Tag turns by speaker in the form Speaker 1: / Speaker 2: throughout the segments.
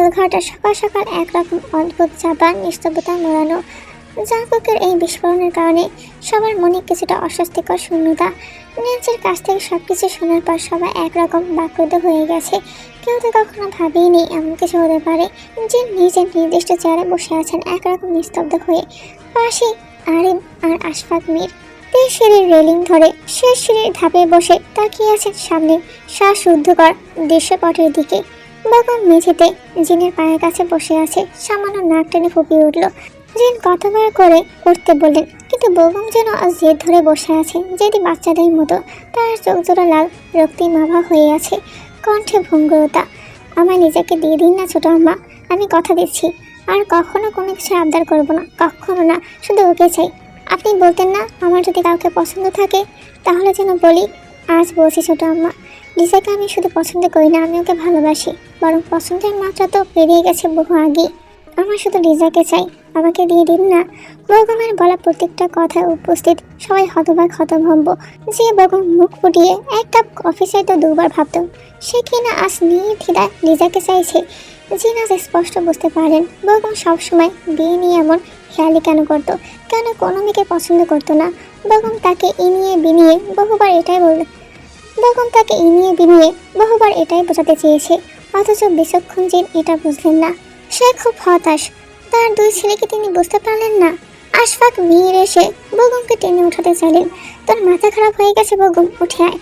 Speaker 1: Hotel ঘরটা সকাল সকাল একরকম অদ্ভুত চাপা নিস্তব্ধতা মোড়ানো। জাঙ্কুকের এই বিস্ফোরণের কারণে সবার মনে কিছুটা অস্বস্তিকর শূন্যতা। নিজের কাছ থেকে সবকিছু শোনার পর সবাই একরকম বাক্রুদ্ধ হয়ে গেছে। কেউ তো কখনো ভাবেইনি এমন কিছু হতে পারে। যে নিজের নির্দিষ্ট চেয়ারে বসে আছেন একরকম নিস্তব্ধ হয়ে, পাশে আরিন আর আশফাক মীর। সিঁড়ির রেলিং ধরে শেষ সিঁড়ির ধাপে বসে তাকিয়ে আছেন সামনে শ্বাসরুদ্ধকর দৃশ্যপটের দিকে। বেগম মেঝেতে জিনের পায়ের কাছে বসে আছে, সামান্য নাক টেনে ফুপিয়ে উঠল। জিন কতবার করে উঠতে বললেন, কিন্তু বেগম যেন জেদ ধরে বসে আছে, যেটি বাচ্চাদের মতো। তার চোখ জোড়া লাল, রক্তিমাভা হয়ে আছে, কণ্ঠে ভঙ্গুরতা। আমার নিজেকে দিয়ে দিন না ছোট আম্মা, আমি কথা দিচ্ছি আর কখনো কোনো কিছু আবদার করবো না, কখনো না, শুধু ওকে চাই। আপনি বলতেন না আমার যদি কাউকে পছন্দ থাকে তাহলে যেন বলি। আজ বলছি ছোট আম্মা, লিজাকে আমি শুধু পছন্দ করি না, আমি ওকে ভালোবাসি। বরং পছন্দের মাত্রা তো পেরিয়ে গেছে বহু আগে। আমার শুধু লিজাকে চাই, আমাকে দিয়ে দিন না। বেগমের বলা প্রত্যেকটা কথায় উপস্থিত সবাই হতভম্ব। যে বেগম মুখ ফুটিয়ে এক কাপ কফি চাইতো দুবার ভাবত, সে কিনা আজ নির্দ্বিধায় লিজাকে চাইছে। জিনাজ স্পষ্ট বুঝতে পারেন বেগম সবসময় বিয়ে নিয়ে এমন খেয়ালি কেন করতো, কেন কোনো মেয়েকে পছন্দ করতো না। বেগম তাকে ইনিয়ে বিনিয়ে বহুবার এটাই বোঝাতে চেয়েছে, অথচ বিচক্ষণ জিন এটা বুঝলেন না। সে খুব হতাশ। তার দুই ছেলেকে তিনি বুঝতে পারলেন না। আশফাক মীর এসে বেগমকে টেনে উঠাতে চাইলেন। তোর মাথা খারাপ হয়ে গেছে বেগম, উঠে আয়।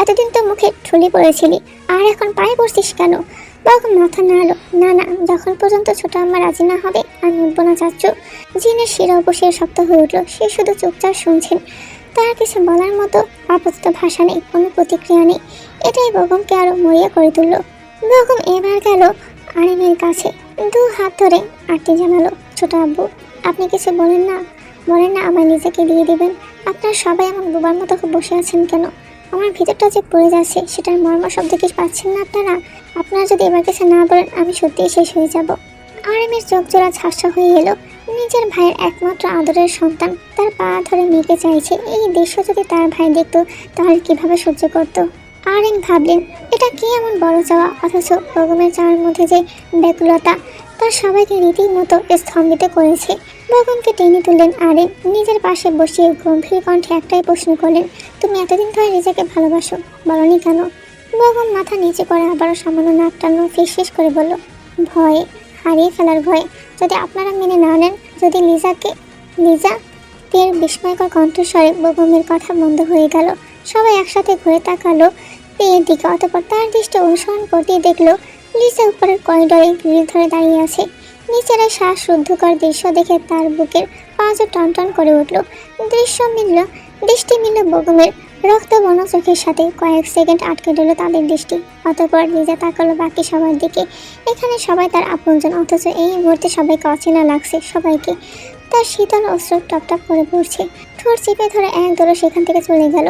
Speaker 1: এতদিন তো মুখে ঠুলি পড়েছিলি, আর এখন পায়ে পড়ছিস কেন? বেগম মাথা নাড়ল। না না, যখন পর্যন্ত ছোট আম্মা রাজি না হবে আমি উঠবো না চাচ্চু। জিনের শিরা উপশিরা শক্ত হয়ে উঠল। সে শুধু চুপচাপ শুনছেন, তার কিছু বলার মতো আপাতত ভাষা নেই, কোনো প্রতিক্রিয়া নেই। এটাই বেগমকে আরো মরিয়া করে তুলল। বেগম এবার গেল আরিনের কাছে, দু হাত ধরে আরতি জানালো। ছোট আব্বু, আপনি কিছু বলেন না আমার নিজেকে দিয়ে দিবেন। আপনার সবাই এমন বোবার মতো বসে আছেন কেন? আমার ভিতরটা যে পড়ে যাচ্ছে সেটার মর্ম শব্দ কি পাচ্ছেন না আপনারা? আপনারা যদি এবার কিছু না বলেন আমি সত্যিই শেষ হয়ে যাব। আরিনের চোখ জোড়া ঝাপসা হয়ে এলো। নিজের ভাইয়ের একমাত্র আদরের সন্তান তার পা ধরে মেয়েকে চাইছে। এই দৃশ্য যদি তার ভাই দেখতো তাহলে কিভাবে সহ্য করতো? আরিন ভাবলেন, এটা কি এমন বড় চাওয়া, অথচ বেগমের চাওয়ার মধ্যে যে ব্যাকুলতা তার সবাইকে রীতিমতো স্তম্ভিত করেছে। বেগমকে টেনে তুললেন আরিন, নিজের পাশে বসিয়ে গম্ভীর কণ্ঠে একটাই প্রশ্ন করলেন, তুমি এতদিন ধরে নিজেকে ভালোবাসো, বলনি কেন? বেগম মাথা নিচে করে আবারও সামান্য নাক টানো ফিসফিস করে বলল, ভয়ে, হারিয়ে ফেলার ভয়ে। যদি আপনারা মেনে না নেন, যদি লিজা তের বিস্ময়কর কণ্ঠস্বরে বেগমের কথা বন্ধ হয়ে গেল। সবাই একসাথে ঘুরে তাকালো পেয়ের দিকে, অতঃপর তার দৃষ্টি অনুসরণ করতেই দেখলো লিজা উপরের করিডোরে গ্রিল ধরে দাঁড়িয়ে আছে। নিচের শ্বাসরুদ্ধকর দৃশ্য দেখে তার বুকের পাঁজও টনটন করে উঠল। দৃষ্টি মিলল বেগমের রক্তবর্ণ চোখের সাথে। কয়েক সেকেন্ড আটকে দিল তাদের দৃষ্টি, অতঃপর লিজা তাকালো বাকি সবার দিকে। এখানে সবাই তার আপনজন, অথচ এই মুহূর্তে সবাইকে অচেনা লাগছে। সবাইকে তার শীতল অস্ত্র টপটপ করে পড়ছে। ঠোঁট চেপে ধরে এক দৌড়ে সেখান থেকে চলে গেল।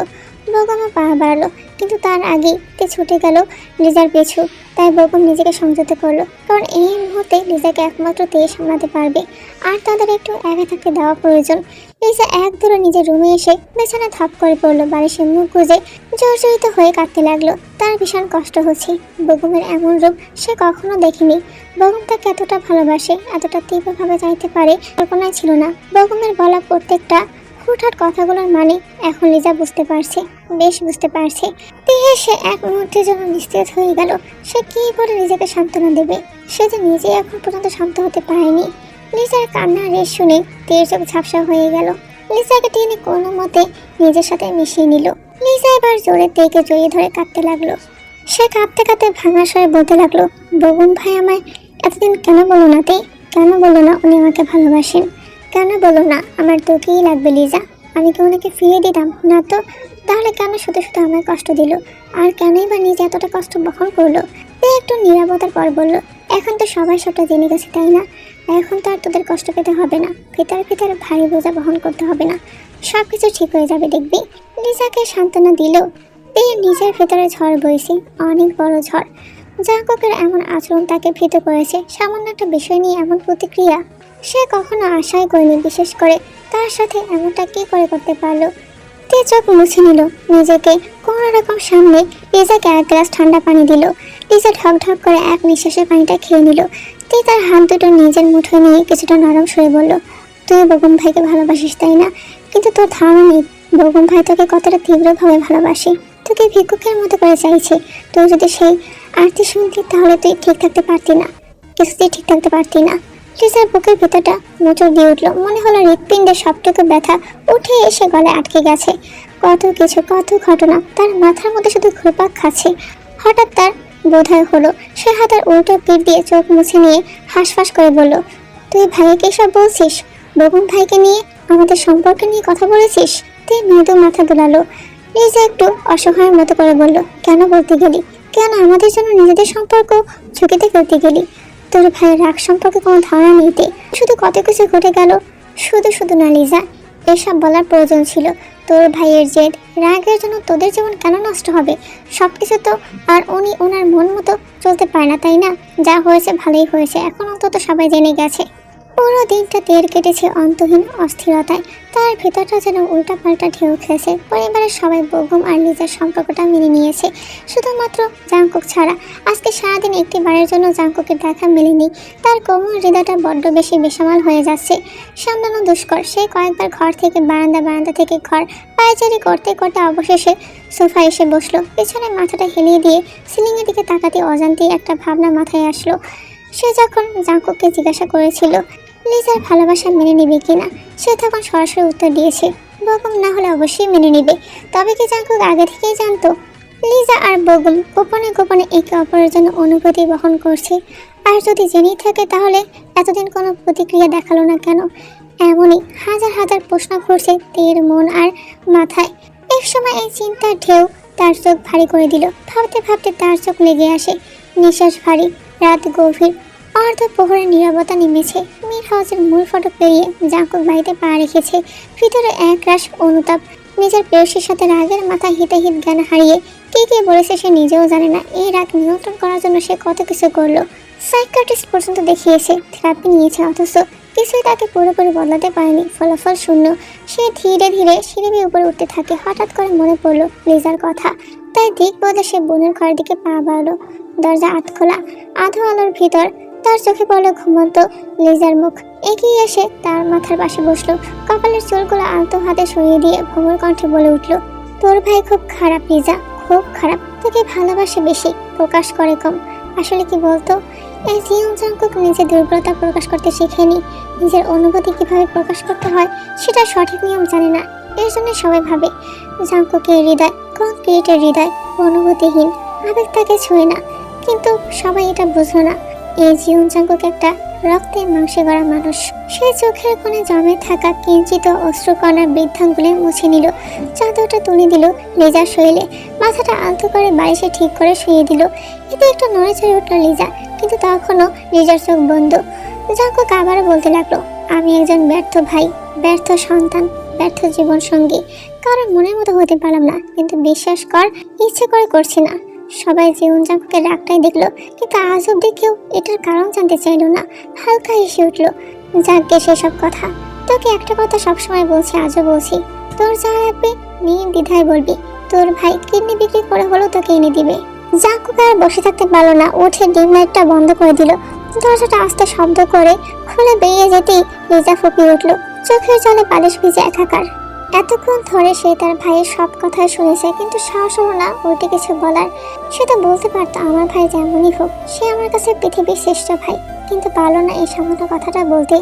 Speaker 1: বেগমও পা বাড়ালো, কিন্তু তার আগেই তে ছুটে গেল লিজার পিছু। তাই বেগম নিজেকে সংযত করলো, কারণ এই মুহূর্তে লিজাকে একমাত্র তে সামলাতে পারবে, আর তাদের একটু একা থাকতে দেওয়া প্রয়োজন। লিজা এক দৌড়ে নিজের রুমে এসে বিছানা থাপ করে পড়লো। বালিশে মুখ গুজে জর্জরিত হয়ে কাঁদতে লাগলো। তার ভীষণ কষ্ট হচ্ছে। বেগমের এমন রূপ সে কখনো দেখেনি। বেগম তাকে এতটা ভালোবাসে, এতটা তীব্রভাবে চাইতে পারে, কল্পনায় ছিল না। বেগমের বলা প্রত্যেকটা হুটহাট কথাগুলোর মানে এখন লিজা বুঝতে পারছে, বেশ বুঝতে পারছে। সে এক মুহূর্তের জন্য নিস্তেজ হয়ে গেল। সে কি করে নিজেকে সান্ত্বনা দেবে? সে যে নিজেই এখন পর্যন্ত শান্ত হতে পারেনি। লিজার কান্নার রেশ শুনে তের চোখ ঝাপসা হয়ে গেল। লিজাকে টেনে কোনো মতে নিজের সাথে মিশিয়ে নিল। লিজা এবার জোরে তেকে জড়িয়ে ধরে কাঁদতে লাগলো। সে কাঁদতে কাঁদতে ভাঙা স্বরে বলতে লাগলো, বেগম ভাই আমায় এতদিন কেন বলো না তে? কেন বলো না উনি আমাকে ভালোবাসেন? কেন বলো না আমার তোকেই লাগবে লিজা? আমি কি ওনাকে ফিরিয়ে দিতাম না তো? তাহলে কেন শুধু শুধু আমায় কষ্ট দিল? আর কেনই বা নিজে এতটা কষ্ট বহন করলো? একটু নীরবতার পর বলল, এখন তো সবাই সবটা জেনে গেছে তাই না? এখন তো আর তোদের কষ্ট পেতে হবে না, ভিতরে ভারী বোঝা বহন করতে হবে না, সব কিছু ঠিক হয়ে যাবে দেখবি। লিজাকে সান্ত্বনা দিল। নিজের ভেতরে ঝড় বইছে, অনেক বড় ঝড়। জাঙ্কুকের এমন আচরণ তাকে ভীত করেছে। সামান্য একটা বিষয় নিয়ে এমন প্রতিক্রিয়া সে কখনো আশাই করেনি, বিশেষ করে তার সাথে এমনটা কি করে করতে পারলো। তে চোখ মুছে নিল নিজেকে কোনো রকম সামনে। লিজাকে এক গ্লাস ঠান্ডা পানি দিল। লিজা ঢক ঢক করে এক নিঃশ্বাসে পানিটা খেয়ে নিল। তে তার হাত দুটো নিজের মুঠোয় নিয়ে কিছুটা নরম সরে বলল, তুই বেগম ভাইকে ভালোবাসিস তাই না? কিন্তু তোর ধারণা নেই বেগম ভাই তোকে কতটা তীব্রভাবে ভালোবাসে। তোকে ভিক্ষুকের মতো করে চাইছে। তুই যদি সেই আরতি শুনতি তাহলে তুই ঠিক থাকতে পারতি না, কিছুতেই ঠিক থাকতে পারতি না। লিজার বুকের ভেতরটা মোচড় দিয়ে উঠলো। মনে হলো হৃৎপিণ্ডের সবটুকু ব্যথা উঠে এসে গলায় আটকে গেছে। কত কিছু, কত ঘটনা তার মাথার মধ্যে শুধু ঘুরপাক খাচ্ছে। হঠাৎ তার বোধহয় হলো সে হাতের উল্টো পিঠ দিয়ে চোখ মুছে নিয়ে হাঁসফাঁস করে বলল, তুই ভাইকে সব বলছিস? বেগম ভাইকে নিয়ে, আমাদের সম্পর্কে নিয়ে কথা বলেছিস? তুই মৃদু মাথা দোলালো। লিজা একটু অসহায়ের মতো করে বলল, কেন বলতে গেলি? কেন আমাদের জন্য নিজেদের সম্পর্ক ঝুঁকিতে ফেলতে গেলি? তোর ভাইয়ের রাগ সম্পর্কে কোনো ধারণা নেই। শুধু কত কিছু ঘটে গেল। শুধু শুধু না লিজা, এসব বলার প্রয়োজন ছিল। তোর ভাইয়ের জেদ, রাগের জন্য তোদের জীবন কেন নষ্ট হবে? সব কিছু তো আর উনি ওনার মন মতো চলতে পারে না, তাই না? যা হয়েছে ভালোই হয়েছে, এখন অন্তত সবাই জেনে গেছে। পুরো দিনটা দের কেটেছে অন্তহীন অস্থিরতায়। তার ভেতরটা যেন উল্টাপাল্টা ঢেউ খেয়েছে। পরিবারের সবাই বেগম আর লিজার সম্পর্কটা মেনে নিয়েছে, শুধুমাত্র জাংকুক ছাড়া। আজকে সারাদিন একটি বারের জন্য জাংকুকের দেখা মেলেনি। তার কোমল হৃদয়টা বড্ড বেশি বেসামাল হয়ে যাচ্ছে, সামলানো দুষ্কর। সে কয়েকবার ঘর থেকে বারান্দা, বারান্দা থেকে ঘর পায়চারি করতে করতে অবশেষে সোফা এসে বসলো। পিছনে মাথাটা হেলিয়ে দিয়ে সিলিংয়ের দিকে তাকাতে অজান্তেই একটা ভাবনা মাথায় আসলো। সে যখন জাংকুককে জিজ্ঞাসা করেছিল লিজার ভালোবাসা মেনে নিবে কিনা, সে তখন সরাসরি উত্তর দিয়েছে বেগম না হলে অবশ্যই মেনে নিবে। তবে কি জাংকুক আগে থেকেই জানতো লিজা আর বেগম গোপনে গোপনে একে অপরের জন্য অনুভূতি বহন করছে? আর যদি জেনেই থাকে তাহলে এতদিন কোনো প্রতিক্রিয়া দেখালো না কেন? এমনই হাজার হাজার প্রশ্ন ঘুরছে তের মন আর মাথায়। এক সময় এই চিন্তার ঢেউ তার চোখ ভারী করে দিল। ভাবতে ভাবতে তার চোখ লেগে আসে, নিঃশ্বাস ভারী। রাত গভীর, অর্ধ প্রহরের নীরবতা নেমেছে। মীর হাউসের মূল ফটক পেরিয়ে জাংকুক বাড়িতে পা রেখেছে। ভিতরে এক রাশ অনুতাপ। নিজের প্রেয়সীর সাথে রাগের মাথায় হিতাহিত জ্ঞান হারিয়ে কে বলেছে সে নিজেও জানে না। এই রাগ নিয়ন্ত্রণ করার জন্য সে কত কিছু করলো, সাইকিয়াট্রিস্ট পর্যন্ত দেখিয়েছে, থেরাপি নিয়েছে, অথচ কিছুই তাকে পুরোপুরি বদলাতে পারেনি। ফলাফল শূন্য। সে ধীরে ধীরে সিঁড়ি বেয়ে উপরে উঠতে থাকে। হঠাৎ করে মনে পড়লো লিজার কথা। তাই দিক বদলে সে বোনের ঘরের দিকে পা বাড়ালো। দরজা আধখোলা, আধো আলোর ভিতর তার চোখে পড়লো ঘুমন্ত লিজার মুখ। এগিয়ে এসে তার মাথার পাশে বসলো। কপালের চুলগুলো আলতো হাতে সরিয়ে দিয়ে ভঙ্গুর কণ্ঠে বলে উঠলো, তোর ভাই খুব খারাপ লিজা, খুব খারাপ। তোকে ভালোবাসে বেশি, প্রকাশ করে কম। আসলে কি বলতো, এই জিয়ং জাংকুক নিজের দুর্বলতা প্রকাশ করতে শেখেনি। নিজের অনুভূতি কিভাবে প্রকাশ করতে হয় সেটা সঠিক নিয়ম জানে না। এর জন্য সবাই ভাবে জাংকুকের হৃদয় কংক্রিটের হৃদয়, অনুভূতিহীন, আবেগ তাকে ছুঁয়ে না। কিন্তু সবাই এটা বুঝলো না, এই জিয়ং জাংকুক একটা রক্তে মাংসে গড়া মানুষ। সে চোখের কোণে জমে থাকা কিঞ্চিত অশ্রুকণার বৃদ্ধাঙ্গুলে মুছে নিল। চাদরটা তুলে দিল লিজার শরীরে। মাথাটা আলতো করে বালিশে ঠিক করে শুয়ে দিল। এতে একটু নড়েচড়ে উঠল লিজা, কিন্তু তখনও লিজার চোখ বন্ধ। জাংকুক আবারও বলতে লাগলো, আমি একজন ব্যর্থ ভাই, ব্যর্থ সন্তান, ব্যর্থ জীবন সঙ্গী। কারণ মনের মতো হতে পারলাম না, কিন্তু বিশ্বাস কর ইচ্ছে করে করছি না। সবাই জিয়ং জাংকুকের রাগটাই দেখলো, কিন্তু আজ অব্দি কেউ এটার কারণ জানতে চাইলো না। হালকা হেসে উঠলো, যাকগে সেসব কথা। তোকে একটা কথা সবসময় বলছি, আজও বলছি, তোর যা লাগবে নির্দ্বিধায় বলবি। তোর ভাই কিডনি বিক্রি করে হলেও তোকে এনে দিবে। জাংকুক আর বসে থাকতে পারলো না, উঠে ডিম লাইটটা বন্ধ করে দিল। দরজাটা আস্তে শব্দ করে খুলে বেরিয়ে যেতেই লিজা ফুপিয়ে উঠলো। চোখের জলে বালিশ ভিজে একাকার। এতক্ষণ ধরে সে তার ভাইয়ের সব কথাই শুনেছে, কিন্তু সাহস হলো না উল্টে কিছু বলার। সে তো বলতে পারতো, আমার ভাই যেমনই হোক, সে আমার কাছে পৃথিবীর শ্রেষ্ঠ ভাই। কিন্তু পারলো না এই সামান্য কথাটা বলতে।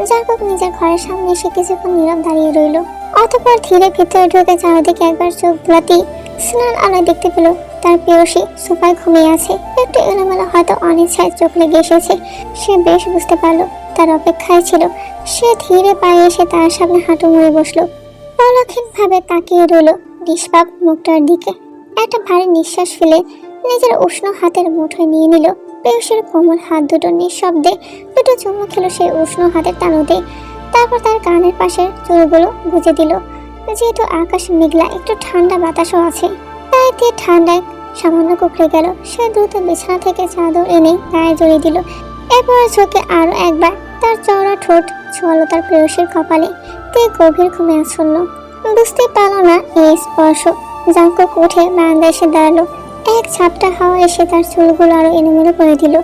Speaker 1: জাংকুক নিজের ঘরের সামনে এসে কিছুক্ষণ নীরব দাঁড়িয়ে রইল। অতঃপর ধীরে ভিতরে ঢুকে চারদিকে একবার চোখ বুলাতেই স্নান আলোয় দেখতে পেল তার প্রেয়সী সোফায় ঘুমিয়ে আছে। একটু এলোমেলো, হয়তো অনিচ্ছায় চোখ লেগে এসেছে। সে বেশ বুঝতে পারলো তার অপেক্ষায় ছিল। সে ধীরে পায়ে এসে তার সামনে হাঁটু মুড়ে বসলো। অলক্ষীনভাবে তাকিয়ে রইল নিষ্পাপ মুখটার দিকে। একটা ভারী নিঃশ্বাস ফেলে নিজের উষ্ণ হাতের মুঠোয় নিয়ে নিল প্রেয়সীর কোমল হাত দুটো। নিঃশব্দে দুটো চুমু খেলো সেই উষ্ণ হাতের তালুতে। তারপর তার কানের পাশের চুলগুলো গুজে দিল। যেহেতু আকাশ মেঘলা, একটু ঠান্ডা বাতাসও আছে, তাই তে ঠান্ডায় সামান্য কুকড়ে গেল। সে দ্রুত বিছানা থেকে চাদর এনে গায়ে জড়িয়ে দিল। এরপর চোখে আরো একবার তার চওড়া ঠোঁট ছোঁয়ালো তার প্রেয়সীর কপালে। তে গভীর ঘুমে আচ্ছন্ন, বুঝতেই পারল না এই স্পর্শ। জাংকুক উঠে বারান্দায় এসে দাঁড়ালো। এক ঝাপটা হাওয়া এসে তার চুলগুলো আরো এলোমেলো করে দিল।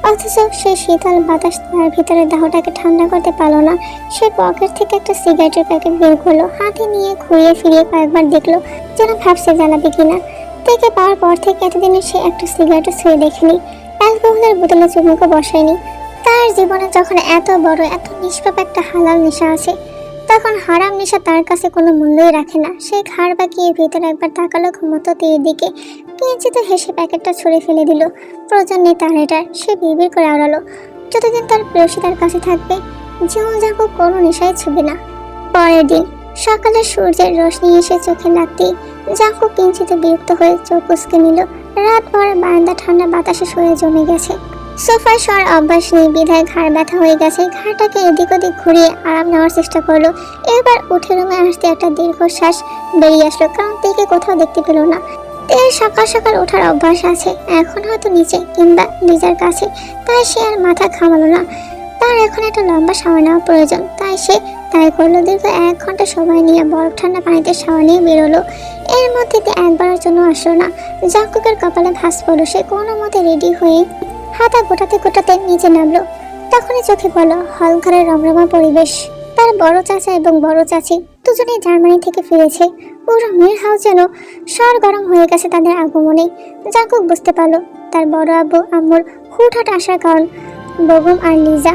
Speaker 1: অথচ সে শীতল বাতাস তার ভিতরে দেহটাকে ঠান্ডা করতে পারলো না। সে পকেট থেকে একটা সিগারেটের প্যাকেট বের করলো, হাতে নিয়ে ঘুরিয়ে ফিরিয়ে কয়েকবার দেখলো, যেন ভাবছে জ্বালাবে কিনা। থেকে পাওয়ার পর থেকে এতদিনে সে একটা সিগারেটও ছুঁয়ে দেখেনি, অ্যালকোহলের বোতলে চুমুকও বসায়নি। তার জীবনে যখন এত বড় এত নিষ্পাপ একটা হালাল নেশা আছে, তখন হারাম নেশা তার কাছে কোনো মূল্যই রাখে না। সে ঘাড় বাঁকিয়ে ভেতরে একবার তাকালো ঘুমতো তীর দিকে, কিঞ্চিত হেসে প্যাকেটটা ছুঁড়ে ফেলে দিল। প্রয়োজন নেই তার এটার, সে বিড়বিড় করে আওড়ালো, যতদিন তার প্রেয়সী তার কাছে থাকবে জীবন যাবো কোনো নেশাই ছুবে না। পরের দিন সকালে সূর্যের রোশনি এসে চোখে লাগতেই জাঙ্কুক কিঞ্চিত বিরক্ত হয়ে চোখ উসকে নিল। রাত ভর বারান্দা ঠান্ডা বাতাসে শুয়ে জমে গেছে। সোফায় শোয়ার অভ্যাস নেই বিধায় ঘাড় ব্যথা হয়ে গেছে। ঘাড়টাকে এদিক ওদিক ঘুরিয়ে আরাম নেওয়ার চেষ্টা করলো। এবার উঠে রুমে আসতে একটা দীর্ঘশ্বাস বেরিয়ে আসলো, কারণ তেকে কোথাও দেখতে পেল না। তের সকাল সকাল ওঠার অভ্যাস আছে, এখন হয়তো নিচে কিংবা লিজার কাছে, তাই সে আর মাথা ঘামালো না। তার এখন একটা লম্বা শাওয়ার নেওয়া প্রয়োজন, তাই সে তাই করলো। দীর্ঘ 1 ঘন্টা সময় নিয়ে বরফ ঠান্ডা পানিতে শাওয়ার নিয়ে বেরোলো। এর মধ্যে একবারের জন্য আসলো না। জাঙ্কুকের কপালে ভাঁজ পড়লো। সে কোনো মতে রেডি হয়ে হাতা গোটাতে গোটাতে নিচে নামলো। তখনই চোখে পড়লো হল ঘরের রমরমা পরিবেশ। তার বড় চাচা এবং বড় চাচি দুজনেই জার্মানি থেকে ফিরেছে। পুরো মির হাউস যেন সর গরম হয়ে গেছে তাদের আগমনে। জাঙ্কুক বুঝতে পারলো তার বড় আব্বু আম্মুর হুটহাট আসার কারণ বেগম আর লিজা।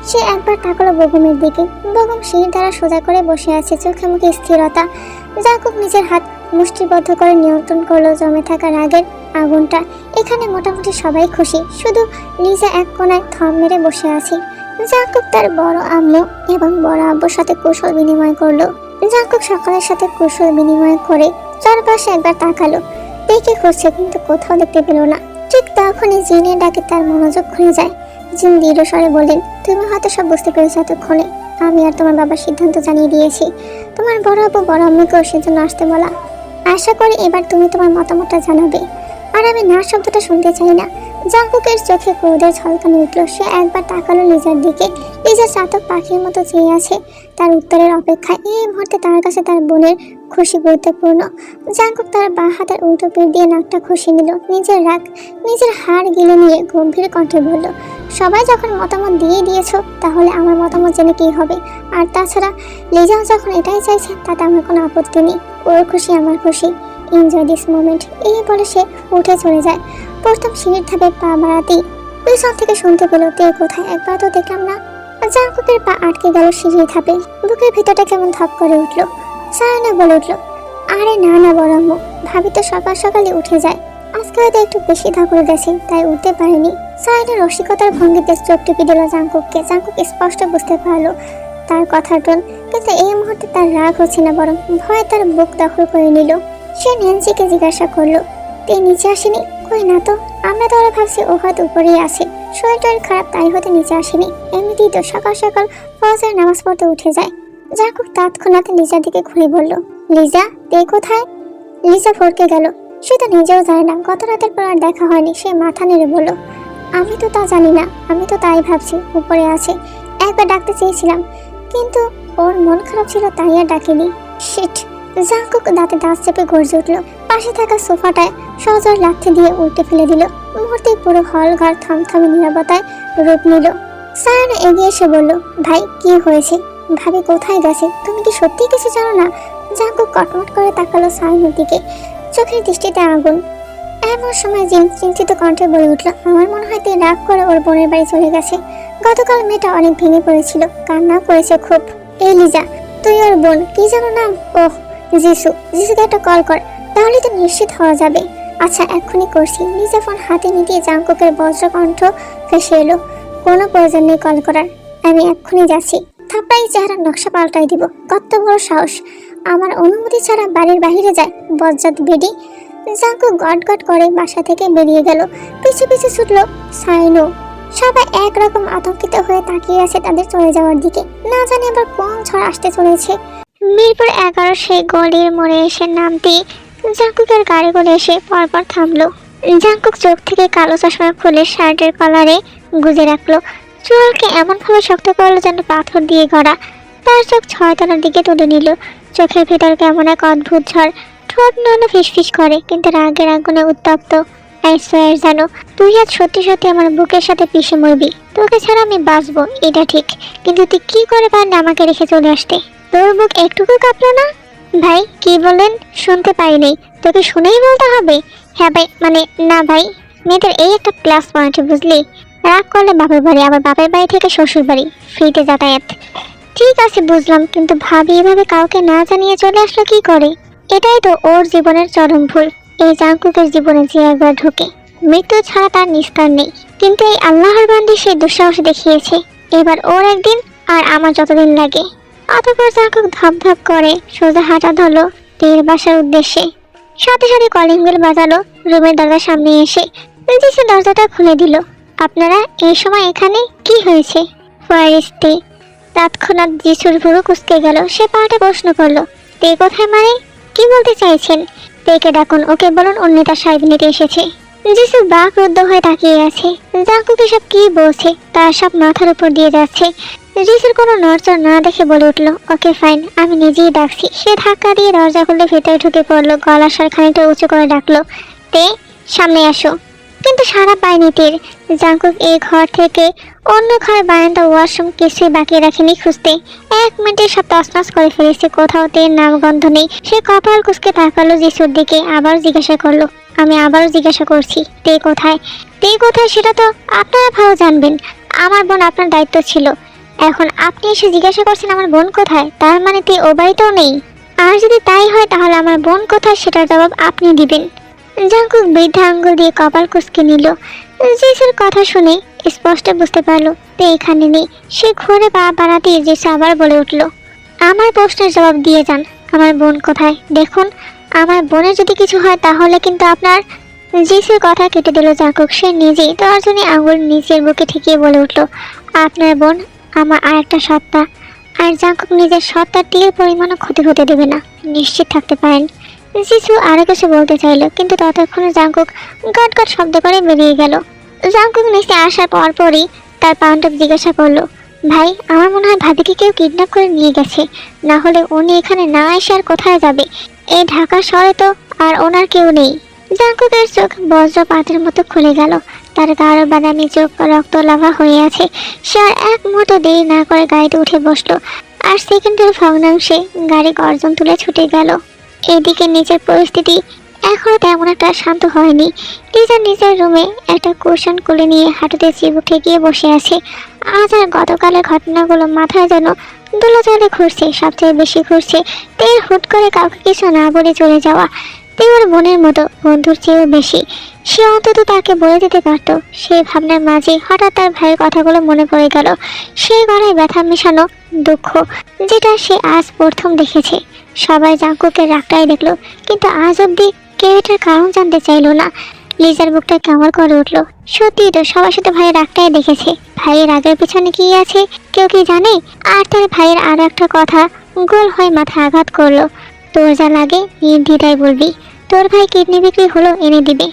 Speaker 1: সে একবার তাকালো বেগমের দিকে। বেগম শির দ্বারা সোজা করে বসে আছে, চোখে মুখে স্থিরতা। জাঙ্কুক নিজের হাত মুষ্টিবদ্ধ করে নিয়ন্ত্রণ করলো জমে থাকা রাগের আগুনটা। এখানে মোটামুটি সবাই খুশি, শুধু লিজা এক কোণায় থম মেরে বসে আছে। জাঙ্কুক তার বড় আম্মু এবং বড় আব্বুর সাথে কুশল বিনিময় করলো। জাঙ্কুক সকলের সাথে কুশল বিনিময় করে চারপাশে একবার তাকালো, দেখে খুঁজছে কিন্তু কোথাও দেখতে পেল না। ঠিক তখনই জিনের ডাকে তার মনোযোগ খুলে যায়। জিন দৃঢ় স্বরে বললেন, তুমি হয়তো সব বুঝতে পেরেছো এতক্ষণে। আমি আর তোমার বাবার সিদ্ধান্ত জানিয়ে দিয়েছি। তোমার বড় আব্বু বড় আম্মুকেও সেজন্য আসতে বলা। আশা করি এবার তুমি তোমার মতামতটা জানাবে। আর আমি না শব্দটা শুনতে চাই না। জাঙ্কুকের চোখে ক্রোধের ঝলকানি উঠল। সে একবার তাকালো লিজার দিকে। লিজা চাতক পাখির মতো চেয়ে আছে তার উত্তরের অপেক্ষায়। এই মুহূর্তে তার কাছে তার বোনের খুশি গুরুত্বপূর্ণ। জাঙ্কুক তার বাঁ হাতের উল্টো পিঠ দিয়ে নাকটা খুশি নিল। নিজের রাগ নিজের হাড় গিলে নিয়ে গম্ভীর কণ্ঠে বলল, সবাই যখন মতামত দিয়ে দিয়েছ, তাহলে আমার মতামত জেনে কি হবে? আর তাছাড়া লিজাও যখন এটাই চাইছে, তাতে আমার কোনো আপত্তি নেই। ওর খুশি আমার খুশি। Enjoy this moment. এই বলে সে উঠে চলে যায়। প্রথম সিঁড়ির ধাপে পা বাড়াতেই পিছন থেকে শুনতে পেল, তে কোথায়? একবার তো দেখলাম না। জাঙ্কুকের পা আটকে গেল সিঁড়ির ধাপে। বুকের ভিতরটা কেমন ধপ করে উঠলো। সায়না বলে উঠলো, আরে না না বড় আম্মু, ভাবি তো সকাল সকালে উঠে যায়। আজকে হয়তো একটু বেশি ধকল গেছে, তাই উঠতে পারেনি। সায়না রসিকতার ভঙ্গিতে চোখ টিপে দিল জাঙ্কুককে। জাঙ্কুক স্পষ্ট বুঝতে পারলো তার কথার টোন, কিন্তু এই মুহূর্তে তার রাগ হচ্ছে না, বরং ভয় তার বুক দখল করে নিল। সে ন্যান্সিকে জিজ্ঞাসা করলো, তে নিচে আসেনি? কই না তো, আমরা তো ওরা ভাবছি ও হয়তো উপরেই আছে। শরীরটা খারাপ তাই হয়তো নিচে আসেনি। এমনিতেই তো সকাল সকাল ফজরের নামাজ পড়তে উঠে যায়। জাঙ্কুক তৎক্ষণাৎ লিজার দিকে ঘুরে বলল, লিজা তে কোথায়? লিজা ফরকে গেল। সে তো নিজেও জানে না, গত রাতের পর আর দেখা হয়নি। সে মাথা নেড়ে বলল, আমি তো তা জানি না, আমি তো তাই ভাবছি উপরে আছে। একবার ডাকতে চেয়েছিলাম, কিন্তু ওর মন খারাপ ছিল তাই আর ডাকিনি। শিট। জাঙ্কুক দাঁতে দাঁত চেপে গর্জে উঠল। পাশে থাকা সোফাটায় সজোর লাথি দিয়ে উল্টে ফেলে দিল। মুহূর্তে পুরো হল ঘর থমথমে নীরবতায় রূপ নিল। সায়না এগিয়ে এসে বলল, ভাই কি হয়েছে? ভাবি কোথায় গেছে? তুমি কি সত্যি কিছু জানো না? জাঙ্কুক কটমট করে তাকালো সায়নার দিকে, চোখের দৃষ্টিতে আগুন। এমন সময় জিন চিন্তিত কণ্ঠে বলে উঠল, আমার মনে হয় তুই রাগ করে ওর বোনের বাড়ি চলে গেছে। গতকাল মেয়েটা অনেক ভেঙে পড়েছিল, কান্না করেছে খুব। এই লিজা, তুই ওর বোন, কি যেন নাম? ওহ যিশু। যিশুকে একটা কল কর, তাহলে তো নিশ্চিত হওয়া যাবে। আচ্ছা এক্ষুনি করছি। লিজা ফোন হাতে নিতে জাঙ্কুকের বজ্রকণ্ঠ ফেসে এলো, কোনো প্রয়োজন নেই কল করার, আমি এক্ষুনি যাচ্ছি। থাপ্পাই চেহারার নকশা পাল্টাই দিব। কত বড় সাহস, আমার অনুমতি ছাড়া বাড়ির বাহিরে যায় বজ্জাত বেডি। জাঙ্কুক গট গট করে বাসা থেকে বেরিয়ে গেল। পিছু পিছু ছুটলো সাইনো। সবাই একরকম আতঙ্কিত হয়ে তাকিয়ে আছে তাদের চলে যাওয়ার দিকে। না জানি আবার কোন ঝড় আসতে চলেছে। মিরপুর 11 সেই গলির মোড়ে এসে নামতেই জাঙ্কুকের গাড়িগুলো এসে পরপর থামলো। জাঙ্কুক চোখ থেকে কালো চশমা খুলে শার্টের কলারে গুজে রাখলো। চুলকে এমনভাবে শক্ত করলো যেন পাথর দিয়ে গড়া। তার চোখ ছয়তলার দিকে তুলে নিল। চোখের ভেতর কেমন এক অদ্ভুত ঝড়। ঠোঁট নড়ে ফিসফিস করে, কিন্তু রাগের আগুনে উত্তপ্ত। আই সোয়ার জানো, তুই আজ সত্যি সত্যি আমার বুকের সাথে পিষে মরবি। তোকে ছাড়া আমি বাঁচবো এটা ঠিক, কিন্তু তুই কি করে পারলি আমাকে রেখে চলে আসতে? তোর বুক একটুকু কাঁপলো না? ভাই কি বলেন? শুনতে পাইনি। তোকে শুনেই বলতে হবে? হ্যাঁ ভাই, মানে না ভাই, মেয়েদের এই একটা প্লাস পয়েন্ট বুঝলি। রাগ করলে বাপের বাড়ি, আবার বাপের বাড়ি থেকে শ্বশুর বাড়ি, ফ্রিতে যাতায়াত। ঠিক আছে বুঝলাম, কিন্তু ভাবি এভাবে কাউকে না জানিয়ে চলে আসলো কি করে? এটাই তো ওর জীবনের চরম ভুল। এই জাঙ্কুকের জীবনে যে একবার ঢোকে, মৃত্যু ছাড়া তার নিস্তার নেই। কিন্তু এই আল্লাহর বান্দি সেই দুঃসাহস দেখিয়েছে। এবার ওর একদিন, আর আমার যতদিন লাগে। অতঃপর জাঙ্কুক ধপ করে সোজা হাঁটা ধরলো তীর বাসার উদ্দেশ্যে। সাথে সাথে কলিং বেল বাজালো রুমের দরজার সামনে এসে। জিসু দরজাটা খুলে দিল। আপনারা এই সময় এখানে? কি হয়েছে? ফয়েস্টে। তৎক্ষণাৎ জিসুর ভুরু কুঁচকে গেল। সে পাল্টে প্রশ্ন করলো, তে কোথায় মানে? কি বলতে চাইছেন? তেকে ডাকুন, ওকে বলুন অন্যতা সাহেব নিতে এসেছে। জিসু বাক রুদ্ধ হয়ে তাকিয়ে আছে। জাঙ্কুক এসব কি বলছে, তার সব মাথার উপর দিয়ে যাচ্ছে। জিসুর কোনো নড়চড় না দেখে বলে উঠলো, ওকে ফাইন, আমি নিজেই ডাকছি। সে ধাক্কা দিয়ে দরজা খুলে ভেতরে ঢুকে পড়লো। গলার স্বর খানিকটা উঁচু করে ডাকলো, তে সামনে আসো। কিন্তু সারা পায়নি তীর। জাঙ্কুক এই ঘর থেকে অন্য ঘর, বারান্দা, ওয়াশরুম কিছুই বাকি রাখেনি খুঁজতে। 1 মিনিটে সব তছনছ করে ফেলেছে, কোথাও তীর নামগন্ধ নেই। সে কপাল কুঁচকে তাকালো জিসুর দিকে, আবার জিজ্ঞাসা করলো, আমি আবারও জিজ্ঞাসা করছি, তে কোথায়? তে কোথায় সেটা তো আপনারা ভালো জানবেন। আমার বোন আপনার দায়িত্ব ছিল। এখন আপনি এসে জিজ্ঞাসা করছেন আমার বোন কোথায়, তার মানে তে ও বাড়িতেও নেই। আর যদি তাই হয় তাহলে আমার বোন কোথায় সেটার জবাব আপনি দিবেন। জাঙ্কুক বৃদ্ধা আঙ্গুল দিয়ে কপাল কুঁচকে নিল। জিসুর কথা শুনে স্পষ্ট বুঝতে পারলো তে এখানে নেই। সে ঘুরে পা বাড়াতে জিসু আবার বলে উঠল, আমার প্রশ্নের জবাব দিয়ে যান, আমার বোন কোথায়? দেখুন, আমার বোনের যদি কিছু হয় তাহলে কিন্তু আপনার। জিসুর কথা কেটে দিল জাঙ্কুক। সে নিজেই তর্জনী আঙ্গুল নিচের বুকে ঠেকিয়ে বলে উঠল, আপনার বোন আমার আরেকটা সত্তা। আর জাঙ্কুক নিজের সত্তার টির পরিমাণও ক্ষতি হতে দেবে না, নিশ্চিত থাকতে পারেন। জিসু আরো কিছু বলতে চাইল, কিন্তু ততক্ষণে জাঙ্কুক গট গট শব্দ করে বেরিয়ে গেল। জাঙ্কুক নিচে আসার পরপরই তার পাণ্ডব জিজ্ঞাসা করলো, ভাই আমার মনে হয় ভাবিকে কেউ কিডন্যাপ করে নিয়ে গেছে। না হলে উনি এখানে না এসে আর কোথায় যাবে? এই ঢাকা শহরে তো আর ওনার কেউ নেই। জাঙ্কুকের চোখ বজ্রপাতের মতো খুলে গেল। তার গাঢ় বাদামি চোখ রক্ত লাভা হয়ে আছে। সে আর এক মুহূর্ত দেরি না করে গাড়িতে উঠে বসলো। আর সেকেন্ডের ভগ্নাংশে গাড়ি গর্জন তুলে ছুটে গেল। এদিকে নিজের পরিস্থিতি এখনো তেমন একটা শান্ত হয়নি। লিজা নিজের রুমে একটা কুশন কোলে নিয়ে হাঁটুতে চিবুক ঠেকিয়ে বসে আছে। আজ আর গতকালের ঘটনাগুলো মাথায় যেন দোলাচলে ঘুরছে। সবচেয়ে বেশি ঘুরছে তের হুট করে কাউকে কিছু না বলে চলে যাওয়া। তের বোনের মতো, বন্ধুর চেয়েও বেশি। সে অন্তত তাকে বলে দিতে পারত। সেই ভাবনার মাঝে হঠাৎ তার ভাইয়ের কথাগুলো মনে পড়ে গেল। সেই গলায় ব্যথা মেশানো দুঃখ, যেটা সে আজ প্রথম দেখেছে। সবাই জাঙ্কুকের রাগটাই দেখলো, কিন্তু আজ অব্দি কেউ এটার কারণ জানতে চাইলো না। লিজার বুকটা কেমন করে উঠলো। সত্যি তো সবার সাথে ভাইয়ের রাগটাই দেখেছে। ভাইয়ের রাগের পিছনে কি আছে কেউ কি জানে? আর তার ভাইয়ের আরো একটা কথা গোল হয়ে মাথায় আঘাত করলো, তোর যা লাগে নির্দ্বিধায় বলবি, তোর ভাই কিডনি বিক্রি হলো এনে দিবে।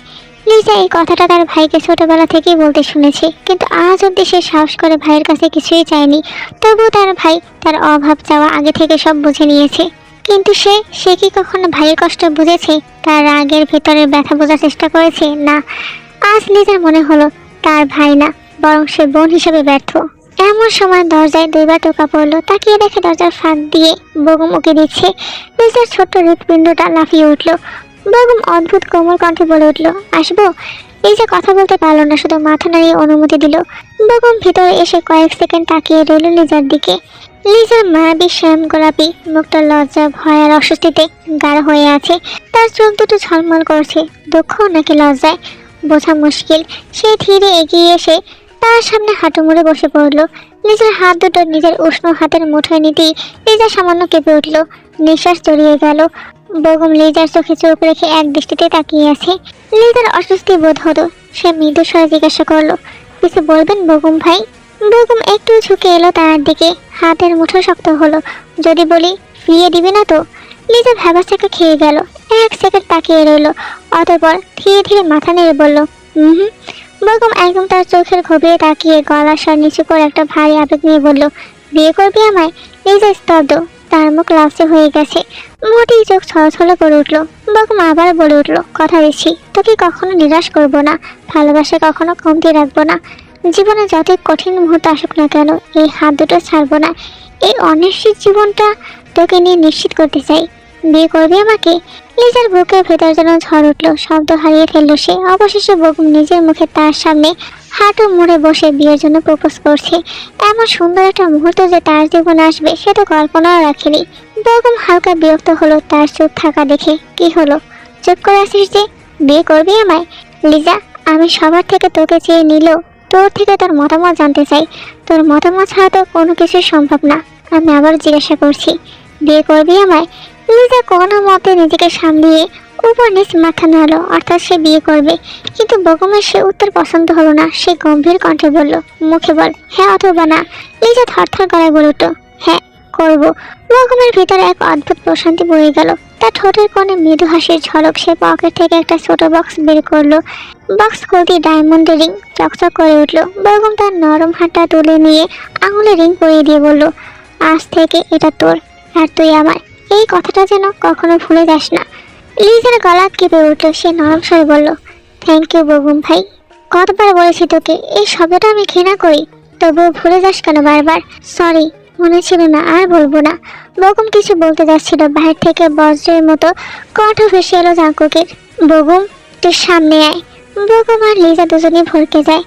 Speaker 1: লিজা এই কথাটা তার ভাইকে ছোটবেলা থেকেই বলতে শুনেছে, কিন্তু আজ অব্দি সে সাহস করে ভাইয়ের কাছে কিছুই চায়নি। তবুও তার ভাই তার অভাব চাওয়া আগে থেকে সব বুঝে নিয়েছে। কিন্তু সে কি কখনো ভাইয়ের কষ্ট বুঝেছে? তার রাগের ভেতরে ব্যথা বোঝার চেষ্টা করেছে? না। আজ লিজার মনে হলো তার ভাই না, বরং সে বোন হিসেবে ব্যর্থ। এমন সময় দরজায় 2বার টোকা পড়লো। তাকিয়ে দেখে দরজার ফাঁক দিয়ে বেগম উকি দিচ্ছে। লিজার ছোট্ট হৃৎপিণ্ডটা লাফিয়ে উঠলো। বেগম অদ্ভুত কোমল কণ্ঠে বলে উঠলো, আসবো? লিজা কথা বলতে পারলো না, শুধু মাথা নাড়িয়ে অনুমতি দিল। বেগম ভিতরে এসে কয়েক সেকেন্ড তাকিয়ে রইল লিজার দিকে। লিজার মায়াবী শ্যাম গোলাপি মুখটা লজ্জা, ভয় আর অস্বস্তিতে গাঢ় হয়ে আছে। তার চোখ দুটো ঝলমল করছে। দুঃখ নাকি লজ্জায় বোঝা মুশকিল। সে ধীরে এগিয়ে এসে তার সামনে হাঁটু মুড়ে বসে পড়ল। নিজের হাত দুটো নিজের উষ্ণ হাতের মুঠোয় নিতেই লিজা সামান্য কেঁপে উঠল। নিঃশ্বাস জড়িয়ে গেল। বেগম লিজার চোখে চোখ রেখে এক দৃষ্টিতে তাকিয়ে আছে। লিজার অস্বস্তি বোধ হলো। সে মৃদু স্বরে জিজ্ঞাসা করলো, কিছু বলবেন বেগম ভাই? বেগম একটু ঝুঁকে এলো তার দিকে। হাতের মুঠো শক্ত হলো। যদি বলি ফিরিয়ে দিবে না তো? লিজা ভ্যাবাচাকে খেয়ে গেল। 1 সেকেন্ড তাকিয়ে রইল। অতঃপর ধীরে ধীরে মাথা নেড়ে বলল, হুম। বেগম একদম তার চোখের গভীরে তাকিয়ে গলার স্বর নিচু করে একটা ভারী আবেগ নিয়ে বলল, বিয়ে করবি আমায়? লিজা স্তব্ধ। তার মুখ লালচে হয়ে গেছে। মোটেই চোখ ছলছল করে উঠলো। বেগম আবার বলে উঠলো, কথা দিচ্ছি তোকে কখনো নিরাশ করব না, ভালোবাসা কখনো কমতি রাখবো না। জীবনে যতই কঠিন মুহূর্ত আসুক না কেন, এই হাত দুটো ছাড়বো না। এই অনিশ্চিত জীবনটা তোকে নিয়ে নিশ্চিত করতে চাই। বিয়ে করবি আমাকে? লিজার বুকের ভেতর যেন ঝড় উঠলো, শব্দ হারিয়ে ফেললো সে। অবশেষে বেগম নিজের মুখে তার সামনে হাঁটু মুড়ে বসে বিয়ের জন্য প্রপোজ করছে। এমন সুন্দর একটা মুহূর্ত যে তার জীবনে আসবে সে তো কল্পনাও রাখেনি। বেগম হালকা বিরক্ত হলো তার চুপ থাকা দেখে। কি হলো, চুপ করে আছিস যে? বিয়ে করবি আমায়? লিজা, আমি সবার থেকে তোকে চেয়ে নিলেও তোর থেকে তোর মতামত জানতে চাই। তোর মতামত ছাড়া তো কোনো কিছু সম্ভব না। আমি আবার জিজ্ঞাসা করছি, বিয়ে করবি আমায়? লিজা কোনো মতে নিজেকে সামলিয়ে উপর নিচ মাথা নাড়লো, অর্থাৎ সে বিয়ে করবে। কিন্তু বেগমের সে উত্তর পছন্দ হলো না। সে গম্ভীর কণ্ঠে বলল, মুখে বল হ্যাঁ অথবা না। লিজা থরথর গলায় বলে উঠল, হ্যাঁ করব। বেগমের ভিতরে এক অদ্ভুত প্রশান্তি বয়ে গেল। তার ঠোঁটের কোণে মৃদু হাসির ঝলক। সে পকেট থেকে একটা ছোট বক্স বের করলো। বক্স খুলতেই ডায়মন্ডের রিং চকচক করে উঠল। বেগম তার নরম হাতটা তুলে নিয়ে আঙুলে রিং পরিয়ে দিয়ে বলল, আজ থেকে এটা তোর আর তুই আমার। এই কথাটা যেন কখনো ভুলে যাস না। লিজার গলা কেঁপে উঠল। সে নরম স্বরে বলল, থ্যাংক ইউ বেগম ভাই। কতবার বলেছি তোকে এই শব্দটা আমি ঘৃণা করি, তবুও ভুলে যাস কেন বারবার? সরি, মনে ছিল না, আর বলবো না। বেগম কিছু বলতে যাচ্ছিল, বাহির থেকে বজ্রের মতো কণ্ঠ ভেসে এলো জাঙ্কুকের, বেগম তুই সামনে আয়। বেগম আর লিজা দুজনে ভরকে যায়।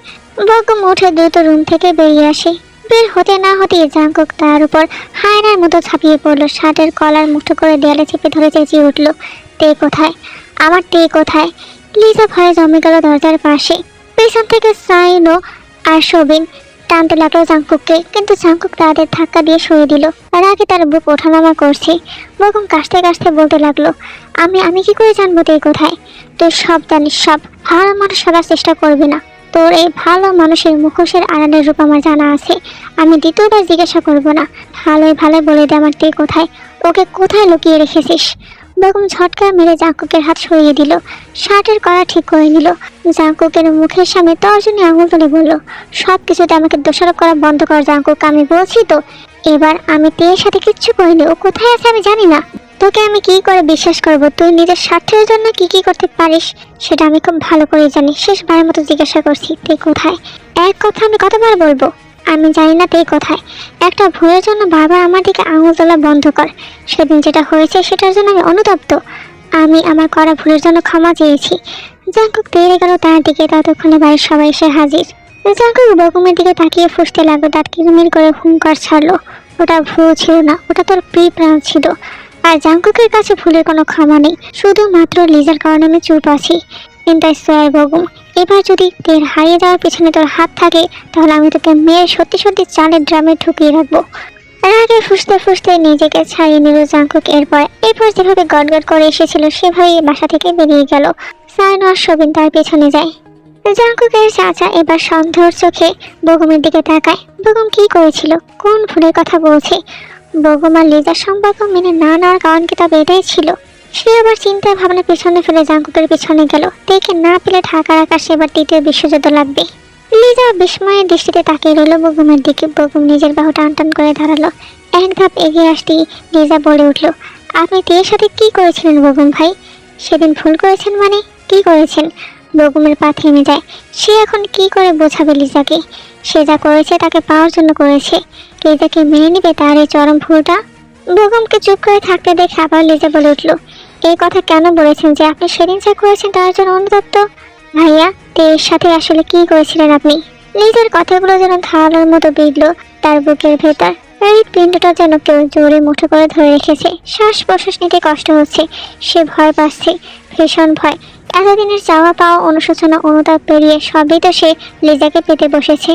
Speaker 1: বেগম উঠে দ্রুত রুম থেকে বেরিয়ে আসে। বের হতে না হতেই জাঙ্কুক তার উপর হায়নার মতো ঝাঁপিয়ে পড়লো। শার্টের কলার মুঠো করে দেয়ালে চেপে ধরে চেঁচিয়ে উঠল, তে কোথায়? আমার তে কোথায়? লিজা ভয়ে জমে গেল দরজার পাশে। পেছন থেকে সাইনো আর সবিন টানতে লাগলো জাঙ্কুককে, কিন্তু জাঙ্কুক তাদের ধাক্কা দিয়ে সরিয়ে দিল। তার আগে তার বুক ওঠানামা করছে। বেগম কাশতে কাশতে বলতে লাগলো, আমি কি করে জানবো তুই কোথায়? তুই সব জানিস, সব। ভালো মানুষ হবার চেষ্টা করবি না। তোর এই ভালো মানুষের মুখোশের আড়ালের রূপ আমার জানা আছে। আমি দ্বিতীয়বার জিজ্ঞাসা করবো না। ভালোই বলে দে আমার তুই কোথায়, ওকে কোথায় লুকিয়ে রেখেছিস? বেগম ঝটকা মেরে জাঙ্কুকের হাত সরিয়ে দিল, শার্টের কড়া ঠিক করে নিল। জাঙ্কুকের মুখের সামনে তর্জনী আঙুল তুলে বলল, সব কিছুতে আমাকে দোষারোপ করা বন্ধ কর জাঙ্কুক। আমি বলছি তো, এবার আমি তেয়ের সাথে কিচ্ছু করিনি। ও কোথায় আছে আমি জানি না। তোকে আমি কি করে বিশ্বাস করব? তুই নিজের স্বার্থের জন্য কি কি করতে পারিস সেটা আমি খুব ভালো করে জানি। শেষবারের মতো জিজ্ঞাসা করছি, তুই কোথায়? এক কথা আমি কতবার বলবো? আমি জানি না তুই কোথায়। একটা ভুলের জন্য বারবার আমার দিকে আঙুল তোলা বন্ধ কর। সেদিন যেটা হয়েছে সেটার জন্য আমি অনুতপ্ত। আমি আমার করা ভুলের জন্য ক্ষমা চেয়েছি। জাঙ্কুক তেড়ে গেল তার দিকে। ততক্ষণে বাড়ির সবাই এসে হাজির। জাঙ্কুক বেগমের দিকে তাকিয়ে ফুঁসতে লাগলো, দাঁত কিরমির করে হুঙ্কার ছাড়লো, ওটা ভুল ছিল না, ওটা তোর প্রিয় প্রাণ ছিল। আর জাঙ্কুকের কাছে ভুলের কোনো ক্ষমা নেই। শুধুমাত্র লিজার কারণে আমি চুপ আছি। কিন্তু সোয়ার বেগম, এবার যদি তের হারিয়ে যাওয়ার পিছনে তোর হাত থাকে তাহলে আমি তোকে মেয়ে সত্যি সত্যি চালের ড্রামে ঢুকিয়ে রাখবো। রাগে ফুসতে ফুসতে নিজেকে ছাড়িয়ে নিল জাঙ্কুক। এরপর যেভাবে গটগট করে এসেছিল সেভাবেই বাসা থেকে বেরিয়ে গেল। সাইন আর সবিন তার পেছনে যায়। জাঙ্কুকের চাচা এবার সন্দেহের চোখে বেগমের দিকে তাকায়। বেগম কি করেছিল? কোন ভুলের কথা বলছে? বেগম আর লিজার সম্পর্ক মেনে না নেওয়ার কারণ কি তবে এটাই ছিল? সে আবার চিন্তা ভাবনা পেছনে ফেলে জাঙ্কুকের পেছনে গেল। দেখে না পেলে ঢাকার আকাশে এবার তৃতীয় বিশ্বযুদ্ধ লাগবে। লিজা বিস্ময়ের দৃষ্টিতে তাকিয়ে রইল বেগমের দিকে। বেগম নিজের বাহু টান টান করে দাঁড়ালো। এক ধাপ এগিয়ে আসতেই লিজা বলে উঠল, আপনি তের সাথে কি করেছিলেন বেগম ভাই? সেদিন ভুল করেছেন মানে? কি করেছেন? বেগমের পা থেমে যায়। সে এখন কি করে বোঝাবে লিজাকে? সে যা করেছে তাকে পাওয়ার জন্য করেছে। লিজাকে মেনে নিবে তার এই চরম ভুলটা? বেগমকে চুপ করে থাকতে দেখে আবার লিজা বলে উঠল, এই কথা কেন বলেছেন যে আপনি সেদিন যা করেছেন তার জন্য অনুতপ্ত? ভাইয়া, তের সাথে আসলে কি করেছিলেন আপনি? লিজার কথাগুলো যেন ধারালোর মতো বিঁধল তার বুকের ভেতর। হৃৎপিণ্ডটা যেন কেউ জোরে মুঠো করে ধরে রেখেছে। শ্বাস প্রশ্বাস নিতে কষ্ট হচ্ছে। সে ভয় পাচ্ছে, ভীষণ ভয়। এতদিনের চাওয়া পাওয়া অনুশোচনা অনুতাপ পেরিয়ে সবই তো সে লিজাকে পেতে বসেছে।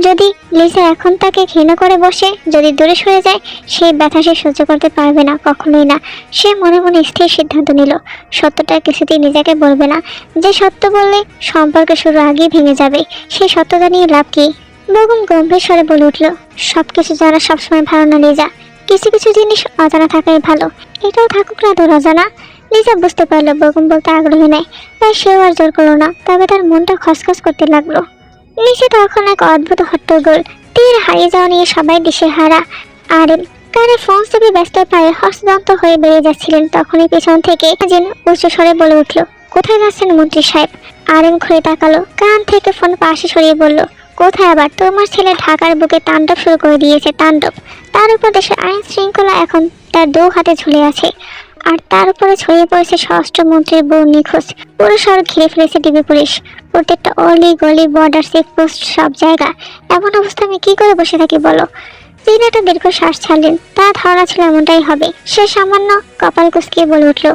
Speaker 1: যদি লিজা এখন তাকে ঘৃণা করে বসে, যদি দূরে সরে যায়, সেই ব্যথা সে সহ্য করতে পারবে না, কখনোই না। সে মনে মনে স্থির সিদ্ধান্ত নিল, সত্যটা কিছুতেই লিজাকে বলবে না। যে সত্য বললে সম্পর্ক শুরু আগেই ভেঙে যাবে। সেই সত্য জানিয়ে লাভ কি? বেগম গম্ভীর স্বরে বলে উঠল, সবকিছু জানা সবসময় ভালো না লিজা। কিছু কিছু জিনিস অজানা থাকাই ভালো। এটাও থাকুক না তোর অজানা। লিজা বুঝতে পারলো বেগম বলতে আগ্রহী নেয়, তাই সেও আর জোর করলো না। তবে তার মনটা খসখস করতে লাগলো। নিচে তখন এক অদ্ভুত হট্টগোল। তীর হারিয়ে যাওয়া নিয়ে সবাই দিশেহারা। আর কানে ফোন চেপে ব্যস্ত পায়ে হস্তদন্ত হয়ে বেরিয়ে যাচ্ছিলেন, তখনই পেছন থেকে যেন উচ্চ স্বরে বলে উঠল, কোথায় যাচ্ছেন মন্ত্রী সাহেব? আরএম ঘুরে তাকালো, কান থেকে ফোন পাশে সরিয়ে বলল, কোথায় আবার? তোমার ছেলে ঢাকার বুকে তাণ্ডব শুরু করে দিয়েছে, তাণ্ডব। তার উপর দেশের আইন শৃঙ্খলা এখন তার দু হাতে ঝুলে আছে, আর তার উপরে ছড়িয়ে পড়েছে স্বরাষ্ট্রমন্ত্রীর বউ নিখোঁজ। পুরো শহর ঘিরে ফেলেছে ডিবি পুলিশ, প্রত্যেকটা অলি গলি বর্ডার চেকপোস্ট সব জায়গা। এমন অবস্থা আমি কি করে বসে থাকি বলো? তিনি একটা দীর্ঘ শ্বাস ছাড়লেন, তার ধারণা ছিল এমনটাই হবে। সে সামান্য কপাল কুঁচকিয়ে বলে উঠল,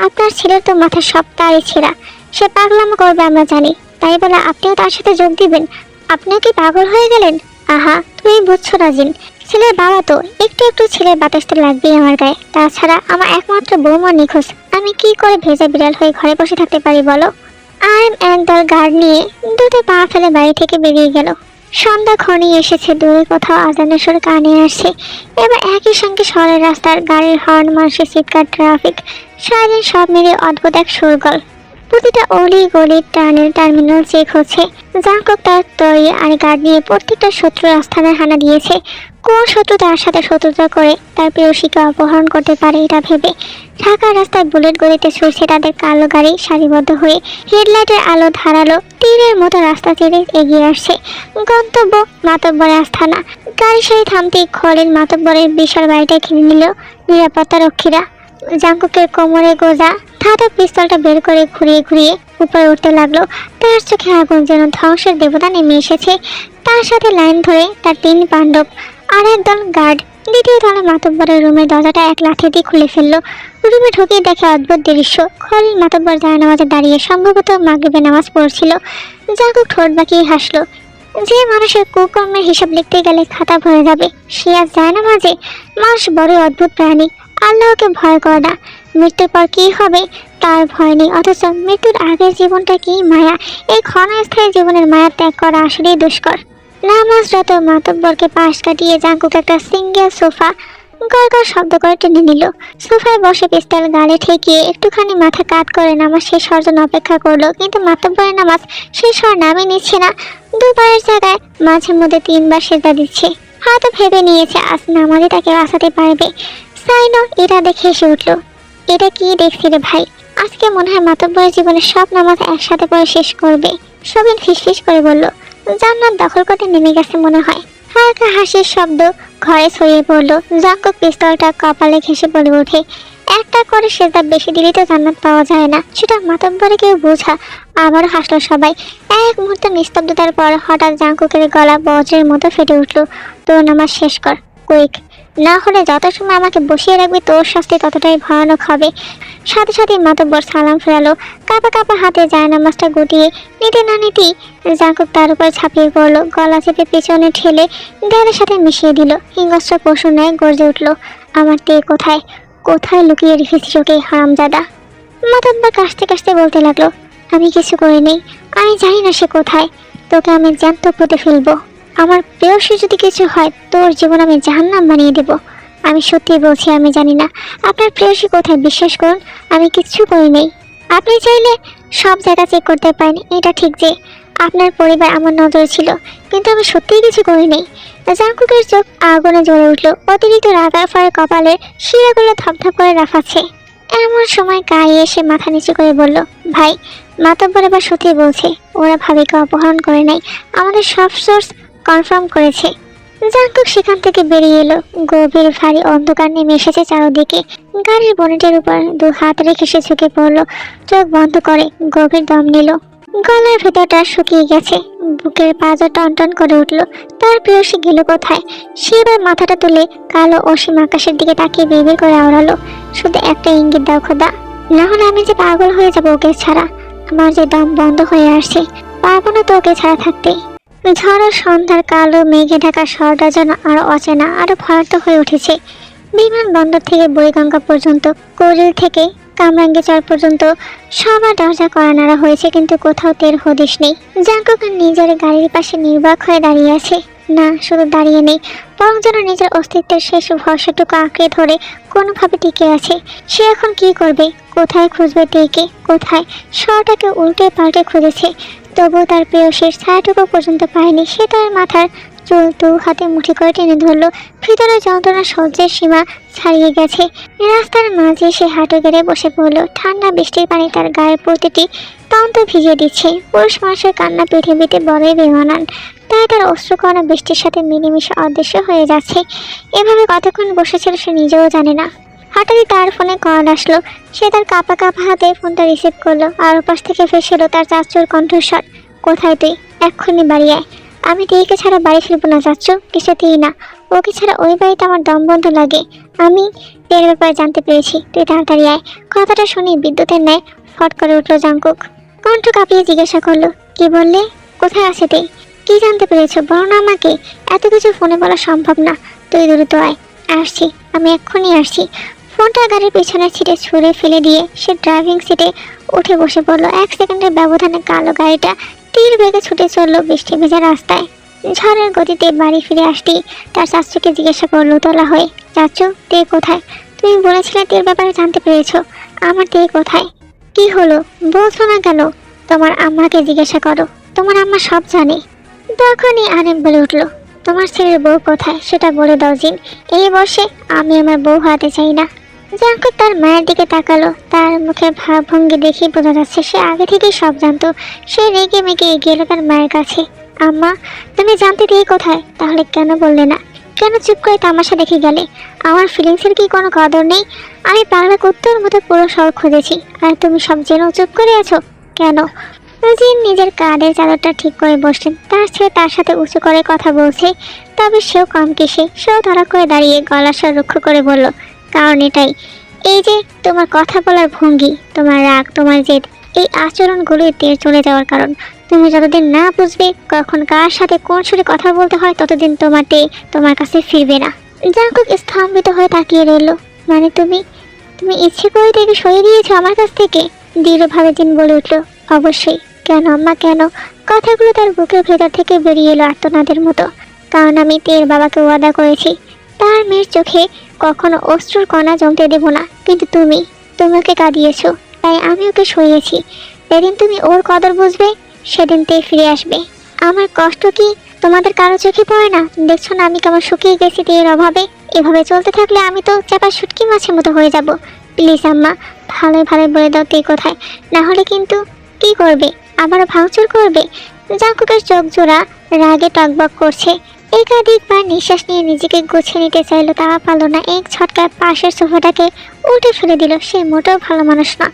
Speaker 1: আপনার ছেলের তো মাথা সব তারই ছেঁড়া, সে পাগলামো করবে আমরা জানি, তাই বলে আপনিও তার সাথে যোগ দিবেন? আপনিও কি পাগল হয়ে গেলেন? আহা, তুমি বুঝছো রাজিন, ছেলের বাবা তো, একটু একটু ছেলের বাতাস তো লাগবেই আমার গায়ে। তাছাড়া আমার একমাত্র বৌমা নিখোঁজ, আমি কি করে ভেজা বিড়াল হয়ে ঘরে বসে থাকতে পারি বলো? আইএম একদল গার্ড নিয়ে দুটো পা ফেলে বাড়ি থেকে বেরিয়ে গেল। সন্ধ্যা ঘনিয়ে এসেছে, দূরে কোথাও আজানের সুর কানে আসছে। এবার একই সঙ্গে শহরের রাস্তার গাড়ির হর্ন, মানুষের চিৎকার, ট্রাফিক, সারাদিন সব মিলিয়ে অদ্ভুত এক শোরগোল। প্রতিটা অলি গলির টার্মিনাল চেক হচ্ছে। জাঙ্কুক তার তৈরি আর গার্ড নিয়ে প্রত্যেকটা শত্রুর আস্থানে হানা দিয়েছে। কোন শত্রু তার সাথে শত্রুতা করে তার প্রেয়সীকে অপহরণ করতে পারে এটা ভেবে। ঢাকার রাস্তায় বুলেট গলিতে ছুটছে তাদের কালো গাড়ি সারিবদ্ধ হয়ে, হেডলাইটের আলো ধারালো তীরের মতো রাস্তা ছেড়ে এগিয়ে আসছে। গন্তব্য মাতব্বরের আস্থানা। গাড়ি সারি থামতেই খলিল মাতব্বরের বিশাল বাড়িটা ঘিরে নিল নিরাপত্তা রক্ষীরা। জাঙ্কুকের কোমরে গোজা ধাতব পিস্তলটা বের করে ঘুরিয়ে ঘুরিয়ে উপরে উঠতে লাগলো। তার চোখে আগুন, যেন ধ্বংসের দেবতা নেমে এসেছে। তার সাথে লাইন ধরে তার 3 পাণ্ডব আর একদল গার্ড। দ্বিতীয় তলা মাতব্বরের রুমের দরজাটা এক লাথি দিয়ে খুলে ফেললো। রুমে ঢুকে দেখে অদ্ভুত দৃশ্য। খলিল মাতব্বর জায়নামাজে দাঁড়িয়ে সম্ভবত মাগরিবের নামাজ পড়ছিল। জাঙ্কুক ঠোঁট বাঁকিয়ে হাসলো। যে মানুষের কুকর্মের হিসাব লিখতে গেলে খাতা ভরে যাবে, সে আজ জায়নামাজে? মানুষ বড় অদ্ভুত প্রাণী, আল্লাহকে ভয় করে না। মৃত্যুর পর কি হবে তার ভয় নেই, অথচ মৃত্যুর আগের জীবনটা কি মায়া। এই ক্ষণস্থায়ী জীবনের মায়া ত্যাগ করা আসলেই দুষ্কর। নামাজরত মাতব্বরকে পাশ কাটিয়ে জাঙ্কুক একটা সিঙ্গেল সোফা গড়গড় শব্দ করে টেনে নিল। সোফায় বসে পিস্তল গালে ঠেকিয়ে একটুখানি মাথা কাত করে নামাজ শেষ হওয়ার জন্য অপেক্ষা করলো, কিন্তু মাতব্বরের নামাজ শেষ হওয়ার নামই নিচ্ছে না। দুবারের জায়গায় মাঝে মধ্যে 3 বার সেজদা দিচ্ছে। হয়তো ভেবে নিয়েছে আজ নামাজে তাকে বাঁচাতে পারবে। সাইনো এটা দেখে এসে উঠলো। এটা কি দেখছি রে ভাই? আজকে মনে হয় মাতব্বরের জীবনের সব নামাজ একসাথে পড়ে শেষ করবে। সবিন ফিসফিস করে বলল, জান্নাত দখল করতে নেমে গেছে মনে হয়। হালকা হাসির শব্দ ঘরে ছড়িয়ে পড়লো। জাঙ্কুক পিস্তলটা কপালে ঘেঁষে বলে ওঠে, একটা করে সেজদা বেশি দিলেই তো জান্নাত পাওয়া যায় না, সেটা মাতব্বরে কেউ বোঝা। আবার হাসলো সবাই। এক মুহূর্ত নিস্তব্ধতার পর হঠাৎ জাঙ্কুকের গলা বজ্রের মতো ফেটে উঠলো, তোর নামাজ শেষ কর কুইক, না হলে যত সময় আমাকে বসিয়ে রাখবে তোর শাস্তি ততটাই ভয়ানক হবে। সাথে সাথে মাতব্বর সালাম ফেরালো। কাঁপা কাঁপা হাতে জায়নামাজটা গুটিয়ে নিতে না নিতেই জাঙ্কুক তার উপর ঝাঁপিয়ে পড়লো, গলা চেপে পিছনে ঠেলে দেয়ালের সাথে মিশিয়ে দিল। হিংস্র পশুর ন্যায় গর্জে উঠলো, আমার তেয়ে কোথায়? কোথায় লুকিয়ে রেখেছিস ওকে হারামজাদা? মাতব্বর কাশতে কাশতে বলতে লাগলো, আমি কিছু করি নেই, আমি জানি না সে কোথায়। তোকে আমি জ্যান্ত পুঁতে ফেলবো। আমার প্রেয়সী যদি কিছু হয় তোর জীবন আমি জাহান্নাম বানিয়ে দেব। আমি সত্যি বলছি, আমি জানি না আপনার প্রেয়সী কোথায়, বিশ্বাস করুন আমি কিচ্ছু করি নেই। আপনি চাইলে সব জায়গা চেক করতে পারেন, এটা ঠিক যে আপনার পরিবার আমার নজরে ছিল, কিন্তু আমি সত্যিই কিছু করি নেই। জাঙ্কুকের চোখ আগুনে জ্বলে উঠলো। অতিরিক্ত রাগার ফলে কপালের শিরাগুলো থপথপ করে রাফাচ্ছে। এমন সময় গায়ে এসে মাথা নিচু করে বলল, ভাই মাতব্বর এবার সত্যি বলছে, ওরা ভাবিকে অপহরণ করে নাই, আমাদের সব সোর্স কনফার্ম করেছে। জাঙ্কুক সেখান থেকে বেরিয়ে এলো। গভীর ভারী অন্ধকার নেমে এসেছে চারদিকে। গাড়ির বনেটের উপর 2 হাত রেখে সে ঝুঁকে পড়লো, চোখ বন্ধ করে গভীর দম নিল। গলার ভেতরটা শুকিয়ে গেছে, বুকের পাঁজর টনটন করে উঠলো। তার প্রেয়সী গেল কোথায়? সে এবার মাথাটা তুলে কালো অসীম আকাশের দিকে তাকিয়ে বিড়বিড় করে আওড়ালো, শুধু একটা ইঙ্গিত দাও খোদা, না হলে আমি যে পাগল হয়ে যাবো ওকে ছাড়া। আমার যে দম বন্ধ হয়ে আসছে, পারবো না তো ওকে ছাড়া থাকতে। ঝড় সন্ধ্যার কালো মেঘে ঢাকা শহরটা যেন আরো অচেনা, আরো ভয়ার্থ হয়ে উঠেছে। বিমানবন্দর থেকে বুড়িগঙ্গা পর্যন্ত, কোরিল থেকে কামরাঙ্গীরচর পর্যন্ত সবার দরজা কড়া নাড়া হয়েছে, কিন্তু কোথাও তের হদিশ নেই। জাঙ্কুক নিজের গাড়ির পাশে নির্বাক হয়ে দাঁড়িয়ে আছে। না, শুধু দাঁড়িয়ে নেই, বরং যেন নিজের অস্তিত্বের শেষ ভরসাটুকু আঁকড়ে ধরে কোনোভাবে টিকে আছে। সে এখন কি করবে? কোথায় খুঁজবে তেকে? কোথায়? শহরটাকে উল্টে পাল্টে খুঁজেছে, তবুও তার প্রেয়সীর ছায়াটুকু পর্যন্ত পায়নি। সে তার মাথার চুল দু হাতে মুঠি করে টেনে ধরলো। ভিতরে যন্ত্রণা সহ্যের সীমা ছাড়িয়ে গেছে। রাস্তার মাঝে সে হাঁটু গেড়ে বসে পড়লো। ঠান্ডা বৃষ্টির পানি তার গায়ের প্রতিটি তন্ত ভিজিয়ে দিচ্ছে। পুরুষ মানুষের কান্না পৃথিবীতে বড়ই বেমানান, তাই তার অশ্রুকণা বৃষ্টির সাথে মিলেমিশে অদৃশ্য হয়ে যাচ্ছে। এভাবে কতক্ষণ বসেছিল সে নিজেও জানে না। হঠাৎই তার ফোনে কল আসলো। সে তার কাঁপা কাঁপা হাতে ফোনটা রিসিভ করলো। আর ওপাশ থেকে ফেসেলো তার চাচুর কণ্ঠস্বর। কোথায় তুই? এক্ষুনি বাড়ি আয়। আমি টিকে ছাড়া বাড়ি ফিরবো না চাচ্চু, কিছুতেই না। ওকে ছাড়া ওই বাড়িতে আমার দম বন্ধ লাগে। আমি এর ব্যাপারে জানতে পেরেছি, তুই তাড়াতাড়ি আয়। কথাটা শুনি বিদ্যুতের ন্যায় ফট করে উঠলো জাঙ্কুক। কণ্ঠ কাঁপিয়ে জিজ্ঞাসা করলো, কি বললে? কোথায় আছে তুই? কি জানতে পেরেছো বলো না আমাকে। এত কিছু ফোনে বলা সম্ভব না। তুই দ্রুত আয়। আসছি, আমি এক্ষুনি আসছি। ফোনটা গাড়ির পিছনের সিটে ছুঁড়ে ফেলে দিয়ে সে ড্রাইভিং সিটে উঠে বসে পড়লো। 1 সেকেন্ডের ব্যবধানে কালো গাড়িটা তীর বেগে ছুটে চললো বৃষ্টি ভেজা রাস্তায়। ঝড়ের গতিতে বাড়ি ফিরে আসতেই তার চাচুকে জিজ্ঞাসা করলো তোলা হয়ে, চাচু তে কোথায়? তুমি বলেছিলে তের ব্যাপারে জানতে পেরেছো, আমার তে কোথায়? কি হলো বলছো না কেন? তোমার আম্মাকে জিজ্ঞাসা করো, তোমার আম্মা সব জানে। তখনই আরেম বলে উঠলো, তোমার ছেলের বউ কোথায় সেটা বলে দাও জিন। এই বসে আমি আমার বউ হারাতে চাই না। জাঙ্কুক তার মায়ের দিকে তাকালো। তার মুখের ভাবভঙ্গি দেখে বোঝা যাচ্ছে সে আগে থেকেই সব জানতো। সে রেগে মেগে এগিয়ে এলো তার মায়ের কাছে। আম্মা, তুমি জানতে দিয়ে কোথায়? তাহলে কেন বললে না? কেন চুপ করে তামাশা দেখে গেলে? আমার ফিলিংসের কি কোনো কদর নেই? আমি পাগলা কুত্তার মতো পুরো শহর খুঁজেছি, আর তুমি সব জেনেও চুপ করে আছো কেন? জিন নিজের কাঁধের চাদরটা ঠিক করে বসলেন। তার ছেলে তার সাথে উঁচু করে কথা বলছে, তবে সেও কম কিসে। সেও ধরা করে দাঁড়িয়ে গলার স্বর রুক্ষ করে বলল, কারণ এটাই, এই যে তোমার কথা বলার ভঙ্গি, তোমার রাগ, তোমার জেদ, এই আচরণগুলোই তীর চলে যাওয়ার কারণ। তুমি যতদিন না বুঝবে কখন কার সাথে কোন সুরে কথা বলতে হয়, ততদিন তোমার কাছে ফিরবে না। জাঙ্কুক স্তম্ভিত হয়ে তাকিয়ে রইল। মানে তুমি তুমি ইচ্ছে করে তাকে সরিয়ে দিয়েছো আমার কাছ থেকে? দৃঢ়ভাবে জিন বলে উঠল, অবশ্যই। কেন আম্মা, কেন? কথাগুলো তার বুকের ভেতর থেকে বেরিয়ে এলো আর্তনাদের মতো। কারণ আমি তের বাবাকে ওয়াদা করেছি তার মেয়ের চোখে কখনো অশ্রুর কণা জমতে দেব না। কিন্তু তুমি ওকে কাঁদিয়েছ, তাই আমি ওকে সরিয়েছি। যেদিন তুমি ওর কদর বুঝবে সেদিন তে ফিরে আসবে। আমার কষ্ট কি তোমাদের কারো চোখে পড়ে না? দেখছো না আমি কেমন শুকিয়ে গেছি তের অভাবে। এভাবে চলতে থাকলে আমি তো চাপা শুটকি মাছের মতো হয়ে যাব। প্লিজ আম্মা, ভালোই ভালোই বলে দাও তে কোথায়, না হলে কিন্তু। কি করবে? আবারও ভাঙচুর করবে? জাঙ্কুকের চোখ জোড়া রাগে টকবক করছে। একাধিকবার নিঃশ্বাস নিয়ে নিজেকে গুছিয়ে নিতে চাইলো, তা পারল না। এক ছটকায় পাশের সোফাটাকে উল্টে ফেলে দিল। সে মোটেও ভালো মানুষ না,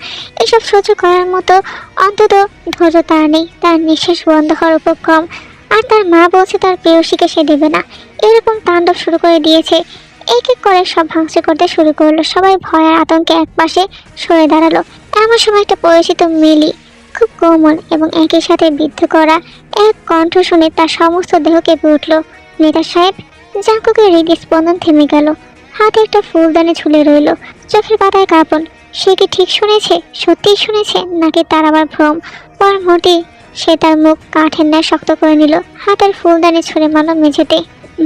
Speaker 1: এসব সহ্য করার মতো অন্তত ধৈর্য তার নেই। তার নিঃশ্বাস বন্ধ হওয়ার উপক্রম, আর তার মা বলছে তার প্রেয়সীকে সে দেবে না। এরকম তাণ্ডব শুরু করে দিয়েছে। এক এক করে সব ভাঙচুর করতে শুরু করলো। সবাই ভয় আর আতঙ্কে একপাশে সরে দাঁড়ালো। এমন সময় একটা পরিচিত মিলি, খুব কোমল এবং একই সাথে বিদ্ধ করা এক কণ্ঠ শুনে তার সমস্ত দেহ কেঁপে উঠল। নেতা সাহেব! জাঙ্কুকের হৃদস্পন্দন থেমে গেল। হাতে একটা ফুলদানি ঝুলে রইল, চোখের পাতায় কাঁপন। সে কি ঠিক শুনেছে? সত্যিই শুনেছে, নাকি তার আবার ভ্রম? পর মুহূর্তে সে তার মুখ কাঠের ন্যায় শক্ত করে নিল। হাতের ফুলদানি ছুঁড়ে মারল মেঝেতে।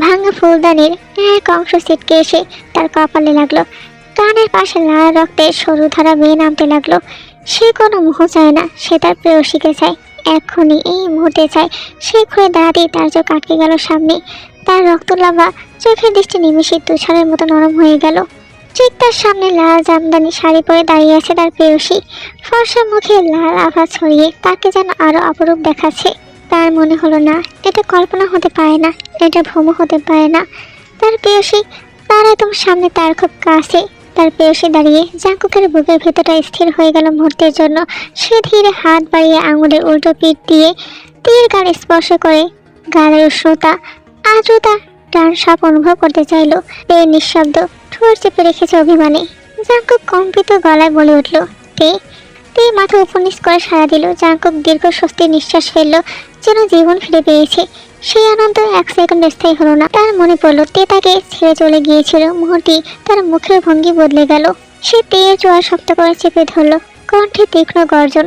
Speaker 1: ভাঙা ফুলদানির এক অংশ ছিটকে এসে তার কপালে লাগলো। কানের পাশে লাল রক্তের সরু ধারা বেয়ে নামতে লাগলো। সে কোনো মোহ চায় না, সে তার প্রেয়সীকে চায়। এক্ষুনি এই মুহূর্তে চায়। সে ঘুরে দাঁড়াতেই তার চোখ আটকে গেল সামনে। তার রক্তলাভা চোখের দৃষ্টি নিমেষে তুষারের মতো নরম হয়ে গেল। ঠিক তার সামনে লাল জামদানি শাড়ি পরে দাঁড়িয়ে আছে তার প্রেয়সী। ফর্সা মুখে লাল আভা ছড়িয়ে তাকে যেন আরো অপরূপ দেখাচ্ছে। তার মনে হলো না, এটা কল্পনা হতে পারে না, এটা ভ্রম হতে পারে না। তার প্রেয়সী তার একদম সামনে, তার খুব কাছে। তার প্রেয়সী দাঁড়িয়ে। জাঙ্কুকের বুকের ভেতরটা স্থির হয়ে গেল মুহূর্তের জন্য। সে ধীরে হাত বাড়িয়ে আঙুলের উল্টো পিঠ দিয়ে তীর গাড়ি স্পর্শ করে গালের উষ্ণতা, আর্দ্রতা, টান সব অনুভব করতে চাইল। পেয়ে নিঃশব্দ ঠোঁট চেপে রেখেছে অভিমানে। জাঙ্কুক কম্পিত গলায় বলে উঠল, তে। তে মাথা উপনিষ করে সাড়া দিল। জাঙ্কুক দীর্ঘ স্বস্তির নিঃশ্বাস ফেলল, যেন জীবন ফিরে পেয়েছে। সেই আনন্দ 1 সেকেন্ড স্থায়ী হলো না। তার মনে পড়ল তে তাকে ছেড়ে চলে গিয়েছিল। মুহূর্তে তার মুখের ভঙ্গি বদলে গেল। সে তেয়ের জোয়ার শক্ত করে চেপে ধরল, কণ্ঠে তীক্ষ্ণ গর্জন।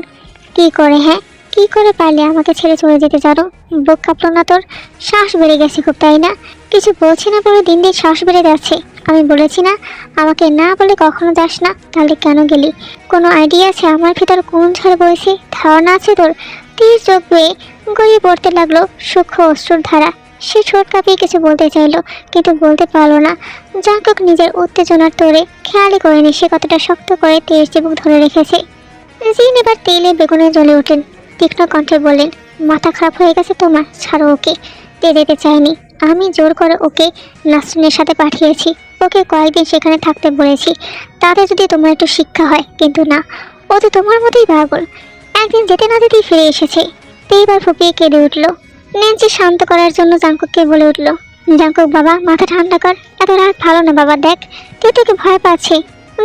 Speaker 1: কি করে? হ্যাঁ, কি করে পারলে আমাকে ছেড়ে চলে যেতে জানো? বুক কাঁপলো না তোর? শ্বাস বেড়ে গেছে খুব, তাই না? কিছু বলছি না বলে দিন দিন শ্বাস বেড়ে যাচ্ছে। আমি বলেছি না আমাকে না বলে কখনো যাস না? তাহলে কেন গেলি? কোনো আইডিয়া আছে আমার ভিতর কোন ঝড় বইছে? ধারণা আছে তোর? তীর চোখ বেয়ে গড়িয়ে পড়তে লাগলো সূক্ষ্ম অশ্রুর ধারা। সে ঠোঁট কাঁপিয়ে কিছু বলতে চাইলো, কিন্তু বলতে পারলো না। জাঙ্কুক নিজের উত্তেজনার তোড়ে খেয়ালই করেনি সে কতটা শক্ত করে তেজ চিবুক ধরে রেখেছে। জিন এবার তেলে বেগুনে জ্বলে উঠলেন, তীক্ষ্ণ কণ্ঠে বললেন, মাথা খারাপ হয়ে গেছে তোমার, ছাড়ো ওকে। তে যেতে চায়নি, আমি জোর করে ওকে নাসরিনের সাথে পাঠিয়েছি, ওকে কয়েকদিন সেখানে থাকতে বলেছি, তাতে যদি তোমার একটু শিক্ষা হয়। কিন্তু না, ও তো তোমার মতোই পাগল, একদিন যেতে না যেতেই ফিরে এসেছে। তে এবার ফুপিয়ে কেঁদে উঠল। ন্যান্সি শান্ত করার জন্য জাঙ্কুককে বলে উঠল, জাঙ্কুক বাবা মাথা ঠান্ডা কর, এত রাগ ভালো না বাবা, দেখ তে তোকে ভয় পাচ্ছে।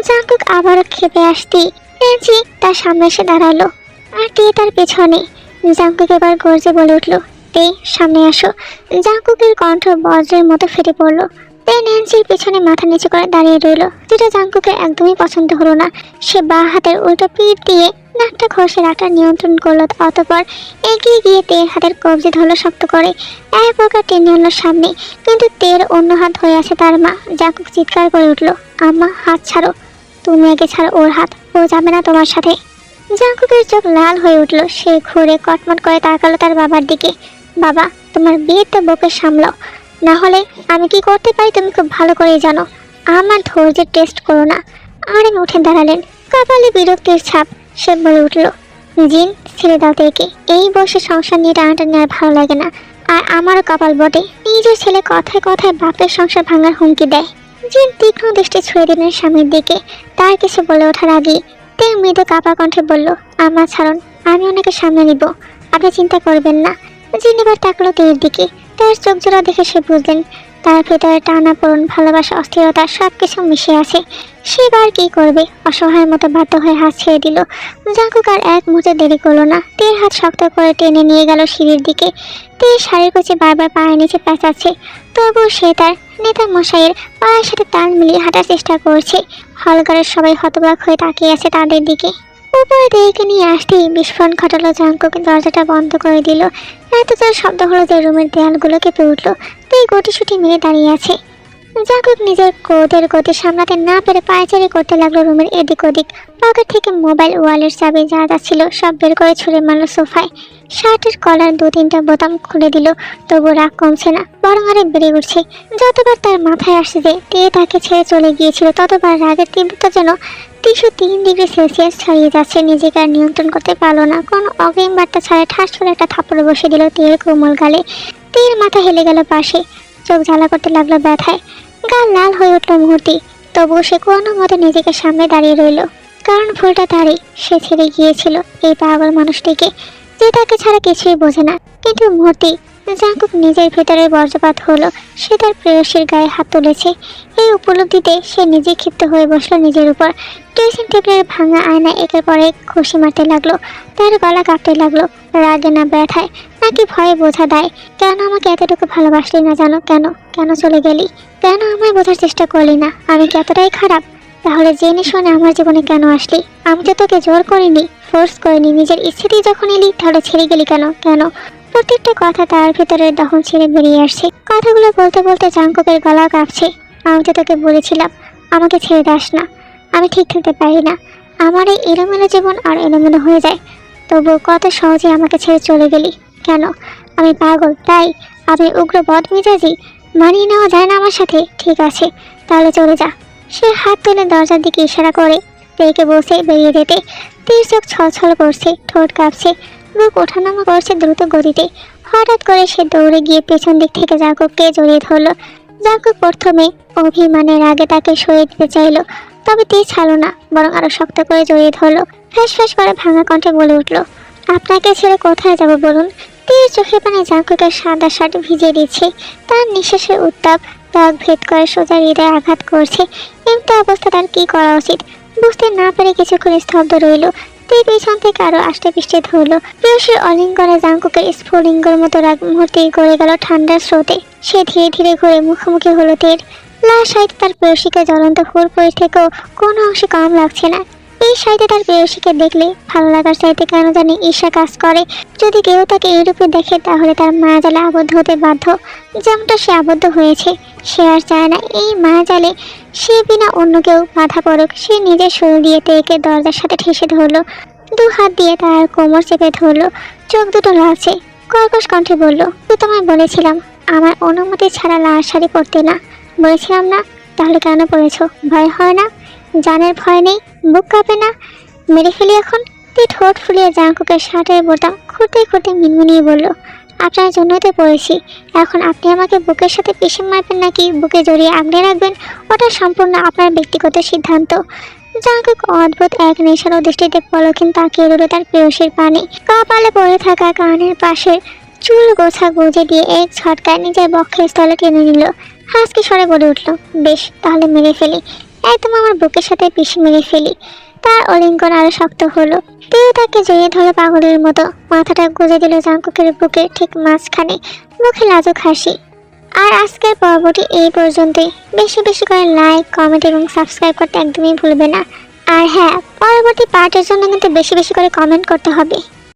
Speaker 1: জাঙ্কুক আবারও খেপে আসতেই ন্যান্সি তার সামনে এসে দাঁড়ালো, আর তে তার পেছনে। জাঙ্কুক এবার গর্জে বলে উঠল, তে সামনে আসো। জাঙ্কুকের কণ্ঠ বজ্রের মতো ফেটে পড়ল। তে ন্যান্সির পেছনে মাথা নিচু করে দাঁড়িয়ে রইল, যেটা জাঙ্কুকের একদমই পছন্দ হলো না। সে বাঁ হাতের উল্টো পিঠ দিয়ে নাকটা ঘষে রাগটা নিয়ন্ত্রণ করলো, অতঃপর এগিয়ে গিয়ে তের হাতের কবজি ধরলো শক্ত করে, এক প্রকার টেনে আনলো সামনে। কিন্তু তের অন্য হাত ধরে আছে তার মা। জাঙ্কুক চিৎকার করে উঠল, আম্মা হাত ছাড়ো, তুমি আগে ছাড়ো ওর হাত, ও যাবে না তোমার সাথে। জাঙ্কুকের চোখ লাল হয়ে উঠল, সে ঘুরে কটমট করে তাকালো তার বাবার দিকে। বাবা, তোমার বিয়ের তো বউকে সামলাও, না হলে আমি কি করতে পারি তুমি খুব ভালো করেই জানো, আমার ধৈর্যের টেস্ট করো না। আরেন উঠে দাঁড়ালেন, কপালে বিরক্তির ছাপ। সে বলে উঠল, জিন ছেড়ে দাও তেকে, এই বয়সে সংসার নিয়ে টানাটানি আর ভালো লাগে না। আর আমারও কপাল বটে, নিজের ছেলে কথায় কথায় বাপের সংসার ভাঙার হুমকি দেয়। জিন তীক্ষ্ণ দৃষ্টি ছুঁয়ে দিলেন স্বামীর দিকে। তার কিছু বলে ওঠার আগেই তে মৃদু কাপা কণ্ঠে বলল, আমা ছাড়ুন, আমি ওনাকে সামনে নিব, আপনি চিন্তা করবেন না। জিন এবার তাকলো তের দিকে। তার চোখ জোড়া দেখে সে বুঝলেন তার ভেতরে টানা পড়ুন, ভালোবাসা, অস্থিরতা সবকিছু মিশে আছে। সে আর কি করবে, অসহায়ের মতো বাধ্য হয়ে হাত ছেড়ে দিল। জাঙ্কুক আর এক মুহূর্তে দেরি করলো না, তের হাত শক্ত করে টেনে নিয়ে গেল সিঁড়ির দিকে। তে শাড়ির কুচি বারবার পায়ের নিচে পেঁচাচ্ছে, তবুও সে তার নেতা মশাইয়ের পায়ের সাথে তাল মিলিয়ে হাঁটার চেষ্টা করছে। হলঘরের সবাই হতবাক হয়ে তাকিয়ে আছে তাদের দিকে। উপরে তেকে নিয়ে আসতেই বিস্ফোরণ ঘটালো। জাঙ্কুক দরজাটা বন্ধ করে দিল, এত জোর শব্দ হলো যে রুমের দেয়ালগুলো কেঁপে উঠলো। তেই গুটিসুটি মেরে দাঁড়িয়ে আছে। জাঙ্কুক নিজের ক্রোধের গতি সামলাতে না পেরে পায়চারি করতে লাগলো রুমের এদিক ওদিক। পকেট থেকে মোবাইল, ওয়ালেট, চাবি যা যা ছিল সব বের করে ছুঁড়ে মারল সোফায়। শার্টের কলার 2-3টা বোতাম খুলে দিল, তবু রাগ কমছে না, বরং আরে বেড়ে উঠছে। যতবার তার মাথায় আসছে যে তে তাকে ছেড়ে চলে গিয়েছিল, ততবার রাগের তীব্রতা যেন 303 ডিগ্রি সেলসিয়াস ছাড়িয়ে যাচ্ছে। নিজেকে আর নিয়ন্ত্রণ করতে পারলো না, কোনো অগ্রিম বার্তা ছাড়া ঠাস করে একটা থাপ্পড় বসে দিল তের কোমল গালে। তের মাথা হেলে গেল পাশে, চোখ জ্বালা করতে লাগলো ব্যথায়, গাল লাল হয়ে উঠল মুহূর্তে। তবুও সে কোনো মতে নিজেকে সামনে দাঁড়িয়ে রইল, কারণ ভুলটা তারই। সে ছেড়ে গিয়েছিল এই পাগল মানুষটিকে, যে তাকে ছাড়া কিছুই বোঝে না। কিন্তু মুহূর্তেই জাঙ্কুক নিজের ভেতরে বজ্রপাত হলো, সে তার প্রেয়সীর গায়ে হাত তুলেছে। এই উপলব্ধিতে সে নিজে ক্ষিপ্ত হয়ে বসলো নিজের উপর। ড্রেসিং টেবিলের ভাঙা আয়না একের পর এক খুশি মারতে লাগলো, তার গলা কাঁপতে লাগলো। রাগে না ব্যথায় নাকি ভয়ে বোঝা দেয়। কেন আমাকে এতটুকু ভালোবাসলি না জানো? কেন কেন চলে গেলি? কেন আমায় বোঝার চেষ্টা করলি না আমি কি এতটাই খারাপ? তাহলে জেনে শুনে আমার জীবনে কেন আসলি? আমি তো তোকে জোর করিনি, ফোর্স করিনি, নিজের ইচ্ছেতেই যখন এলি, তাহলে ছেড়ে গেলি কেন? কেন? প্রত্যেকটা কথা তার ভেতরের দহন ছেড়ে বেরিয়ে আসছে। কথাগুলো বলতে বলতে জাঙ্কুকের গলা কাঁপছে। আমি তো তোকে বলেছিলাম আমাকে ছেড়ে দাস না, আমি ঠিক থাকতে পারি না, আমার এই এলোমেলো জীবন আর এলোমেলো হয়ে যায়। তবু কত সহজে আমাকে ছেড়ে চলে গেলি। কেন? আমি পাগল তাই? আমি উগ্র বদমেজাজি? মানিয়ে নেওয়া যায় না আমার সাথে? ঠিক আছে, তাহলে চলে যা। সে হাত তুলে দরজার দিকে ইশারা করে তেকে বসে বেরিয়ে যেতে। তীর চোখ ছলছল করছে, ঠোঁট কাঁপছে, বুক ওঠানামা করছে দ্রুত গতিতে। হঠাৎ করে সে দৌড়ে গিয়ে পেছন দিক থেকে জাঙ্কুককে জড়িয়ে ধরল। জাঙ্কুক প্রথমে অভিমানের আগে তাকে সরিয়ে দিতে চাইল, তবে তে ছাড়লো না, বরং আরো শক্ত করে জড়িয়ে ধরল। ফ্যাস ফ্যাস করে ভাঙা কণ্ঠে বলে উঠল, আপনাকে ছেড়ে কোথায় যাব বলুন? তীর চোখে পানে জাঙ্কুকের সাদা শার্ট ভিজিয়ে দিচ্ছে। তার নিঃশ্বাসের উত্তাপ ত্বক ভেদ করে সোজা হৃদয়ে আঘাত করছে। এমতো অবস্থা তার কি করা উচিত বুঝতে না পেরে কিছুক্ষণ স্তব্ধ রইল। তে পিছন থেকে আরো আষ্টে পিষ্টে ধরল। প্রেয়সীর অলিঙ্গনে জাঙ্কুকের স্ফুলিঙ্গের মতো রাগ মুহূর্তেই গড়ে গেল ঠান্ডার স্রোতে। সে ধীরে ধীরে ঘুরে মুখোমুখি হলো তের। লাশ সাইতে তার প্রেয়সীকে জ্বলন্ত হুড়পড়ি থেকেও কোনো অংশে কম লাগছে না। এই সাইতে তার প্রেয়সীকে দেখলে ভালো লাগার চাইতে কেন জানি ঈর্ষা কাজ করে। যদি কেউ তাকে এই রূপে দেখে তাহলে তার মায়াজালে আবদ্ধ হতে বাধ্য, যেমনটা সে আবদ্ধ হয়েছে। সে আর চায় না এই মায়াজালে সে বিনা অন্য কেউ বাধা পড়ুক। সে নিজের শরীর দিয়ে তেকে দরজার সাথে ঠেসে ধরলো, 2 হাত দিয়ে তার কোমর চেপে ধরলো। চোখ দুটো লালছে, কর্কশ কণ্ঠে বলল, তো তোমায় বলেছিলাম আমার অনুমতি ছাড়া লাল শাড়ি পরতে না, বলেছিলাম না? তাহলে কেন পরেছো? ভয় হয় না? জানের ভয় নেই? বুক কাঁপে না? মেরে ফেলি এখন? তুই ঠোঁট ফুলিয়ে জাঙ্কুকের শার্টের বোতাম খুঁটে খুঁটে মিনমিনিয়ে বলল, আপনার জন্যই তো পড়েছি। এখন আপনি আমাকে বুকের সাথে পিষে মারবেন নাকি বুকে জড়িয়ে আগলে রাখবেন, ওটা সম্পূর্ণ আপনার ব্যক্তিগত সিদ্ধান্ত। জাঙ্কুক অদ্ভুত এক নেশার দৃষ্টিতে পলক্ষীন তাকিয়ে রইল তার প্রেয়সীর পানে। কপালে পড়ে থাকা কানের পাশে চুল গোছা গুঁজে দিয়ে এক ঝটকায় নিজের বক্ষের স্থলে টেনে নিল। হাসকি স্বরে বলে উঠল, বেশ, তাহলে মেরে ফেলি, একদম আমার বুকের সাথে পিষে মেরে ফেলি। তার অলিঙ্গন আরো শক্ত হলো। তেও তাকে জড়িয়ে ধরে পাগলের মতো মাথাটা গুঁজে দিল জাঙ্কুকের বুকে ঠিক মাঝখানে, মুখে লাজুক হাসি। আর আজকের পর্বটি এই পর্যন্তই। বেশি বেশি করে লাইক, কমেন্ট এবং সাবস্ক্রাইব করতে একদমই ভুলবে না। আর হ্যাঁ, পরবর্তী পার্টের জন্য কিন্তু বেশি বেশি করে কমেন্ট করতে হবে।